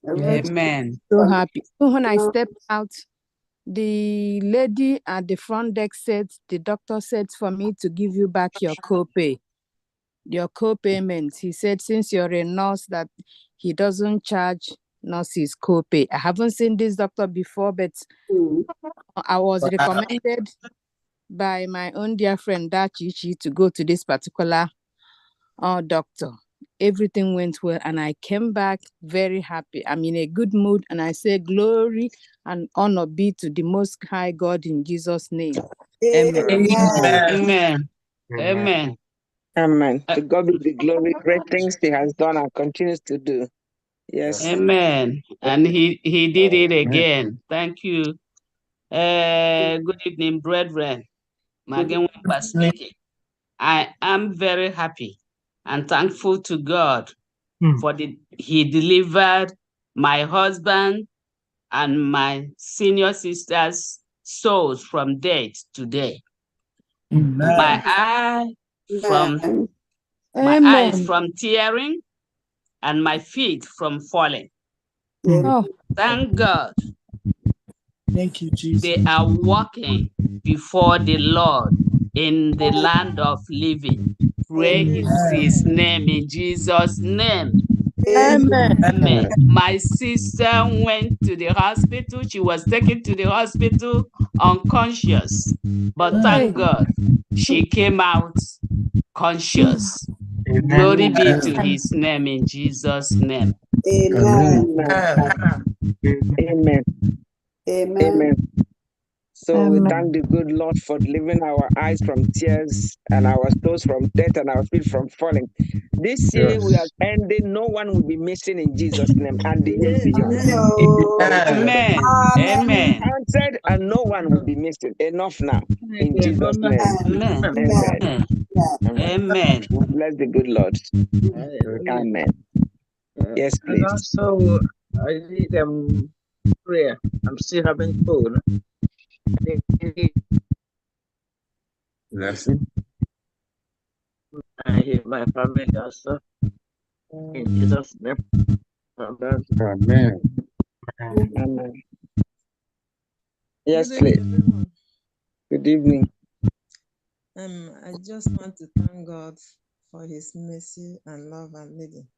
Amen. So happy. When I stepped out, the lady at the front desk said, the doctor said for me to give you back your copay, your copayment. He said, since you're a nurse, that he doesn't charge nurses copay. I haven't seen this doctor before, but I was recommended by my own dear friend Dachichi to go to this particular doctor. Everything went well and I came back very happy. I'm in a good mood and I say glory and honor be to the Most High God in Jesus' name. Amen. Amen. Amen. Amen. To God be the glory. Great things He has done and continues to do. Yes. Amen. And he did it again. Thank you. Good evening, brethren. Magenwapa speaking. I am very happy and thankful to God for He delivered my husband and my senior sister's souls from death today. My eyes from tearing and my feet from falling. Thank God. Thank you, Jesus. They are walking before the Lord in the land of living. Praise His name in Jesus' name. Amen. Amen. My sister went to the hospital. She was taken to the hospital unconscious. But thank God, she came out conscious. Glory be to his name in Jesus' name. Amen. Amen. Amen. Amen. So we Amen. thank the good Lord for delivering our eyes from tears and our souls from death and our feet from falling. This year we are ending, no one will be missing in Jesus' name and the years beyond. Amen. Amen. Answered and no one will be missing. Enough now in Jesus' name. Amen. Amen. Amen. Amen. We bless the good Lord. Amen. Yes, And please. also, I need prayer. I'm still having phone. I hear my family also. In Jesus' name. Amen. Amen. Amen. Yes, Good please. evening, everyone. Good evening. I just want to thank God for His mercy and love and leading.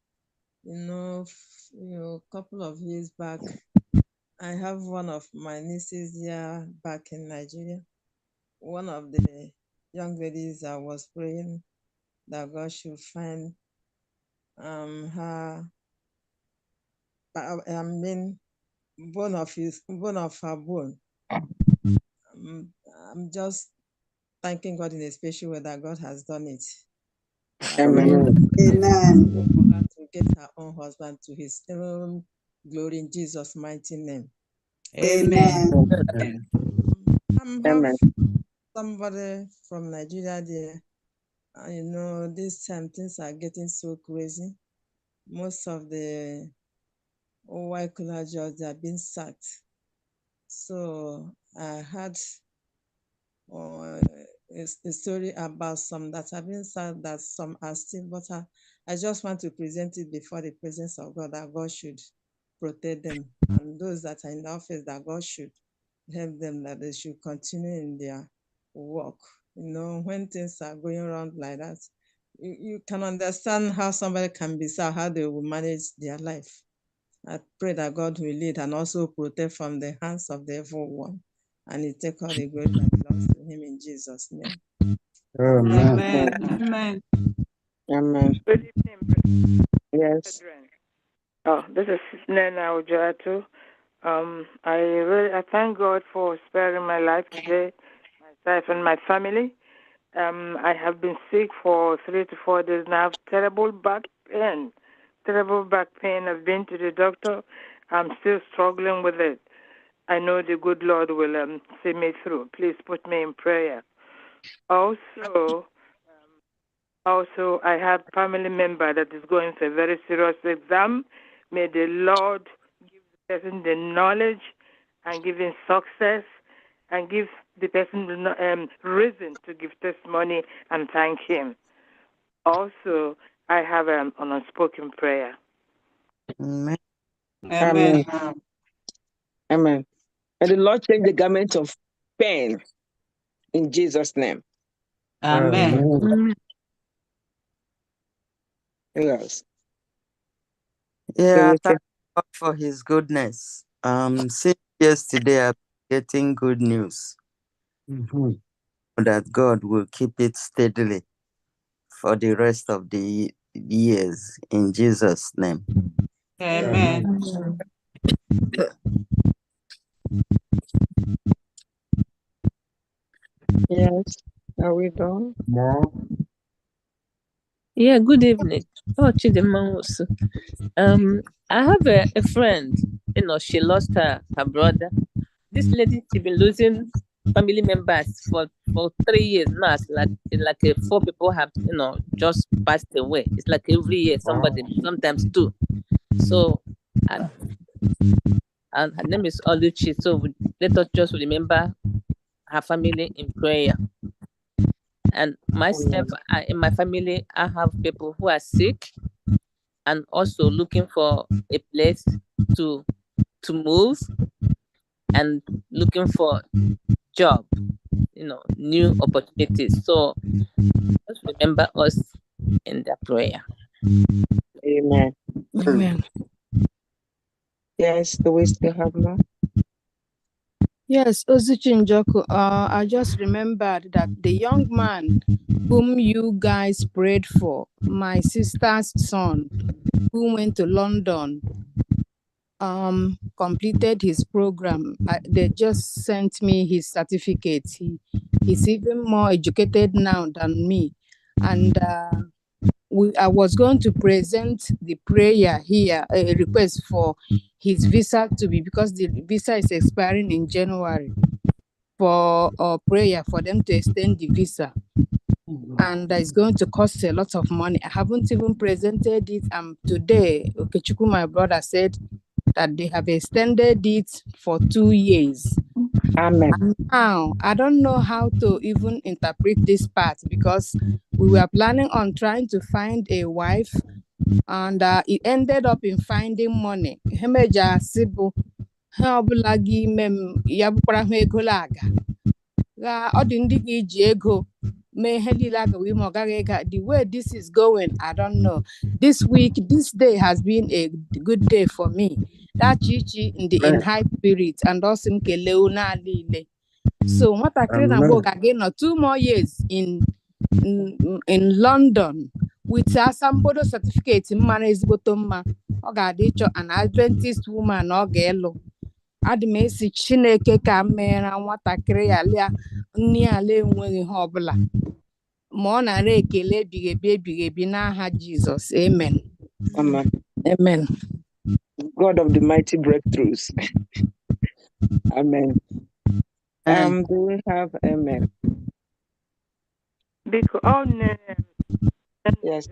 A couple of years back, I have one of my nieces here back in Nigeria. One of the young ladies I was praying that God should find her, bone of her bone. I'm just thanking God in a special way that God has done it. Amen. Amen. For her to get her own husband to his own glory in Jesus' mighty name. Amen. Amen. I have Amen. somebody from Nigeria there. This time things are getting so crazy. Most of the white collar jobs are being sacked. So I had a story about some that have been sacked, that some are still, but I just want to present it before the presence of God, that God should protect them, and those that are in the office, that God should help them, that they should continue in their work. When things are going around like that, you can understand how somebody can be sad, how they will manage their life. I pray that God will lead and also protect from the hands of the evil one, and He take all the glory that belongs to Him in Jesus' name. Amen. Amen. Amen. Good evening, Yes. brethren. This is Nena Ojatu. I thank God for sparing my life today, myself and my family. I have been sick for 3 to 4 days and I have terrible back pain. I've been to the doctor. I'm still struggling with it. I know the good Lord will see me through. Please put me in prayer. Also, I have a family member that is going for a very serious exam. May the Lord give the person the knowledge and give him success and give the person reason to give testimony and thank him. Also, I have an unspoken prayer. Amen. Amen. Amen. May the Lord change the garment of pain in Jesus' name. Amen. Yes. Yeah, thank God for His goodness. Since yesterday, I'm getting good news that God will keep it steadily for the rest of the years in Jesus' name. Amen. Yes. Are we done? More. Yeah, good evening. Oh, Chidema. I have a friend, she lost her brother. This lady, she's been losing family members for 3 years now. It's like 4 people have, just passed away. It's like every year, somebody, sometimes 2. So, and her name is Oluchi. So let us just remember her family in prayer. And myself, in my family, I have people who are sick and also looking for a place to move and looking for job, new opportunities. So just remember us in the prayer. Amen. Amen. Yes, do we still have more? Yes, Ozuchinjoku, I just remembered that the young man whom you guys prayed for, my sister's son, who went to London, completed his program. They just sent me his certificate. He's even more educated now than me. And I was going to present the prayer here, a request for his visa to be, because the visa is expiring in January, for prayer for them to extend the visa. And it's going to cost a lot of money. I haven't even presented it. Today, Okechukwu, my brother, said that they have extended it for 2 years. Amen. And now, I don't know how to even interpret this part, because we were planning on trying to find a wife, and it ended up in finding money. Hemeja sibu, heobulagi mem yabukwara hu ego laga. Ọ dị ndị ga-eji ego mee ihe niile a gawa ime, ọ gaghị ega. The way this is going, I don't know. This day has been a good day for me. That chichi in high spirit, and also kelee unu niile. So nwatakịrị na mgbe ga-aga nọ 2 more years in London with asambodo certificate mma ezigboto mma. Ọ ga-adị ịchọ an Adventist woman ọ ga-elu. Adị m esi Chineke ka meere nwatakịrị ya lia nni ala enweghị ihe ọbụla, ma ọ nara ekele ebighị ebi n'aha Jizọs. Amen. Amen. Amen. God of the mighty breakthroughs. Amen. Do we have amen? Because Yes.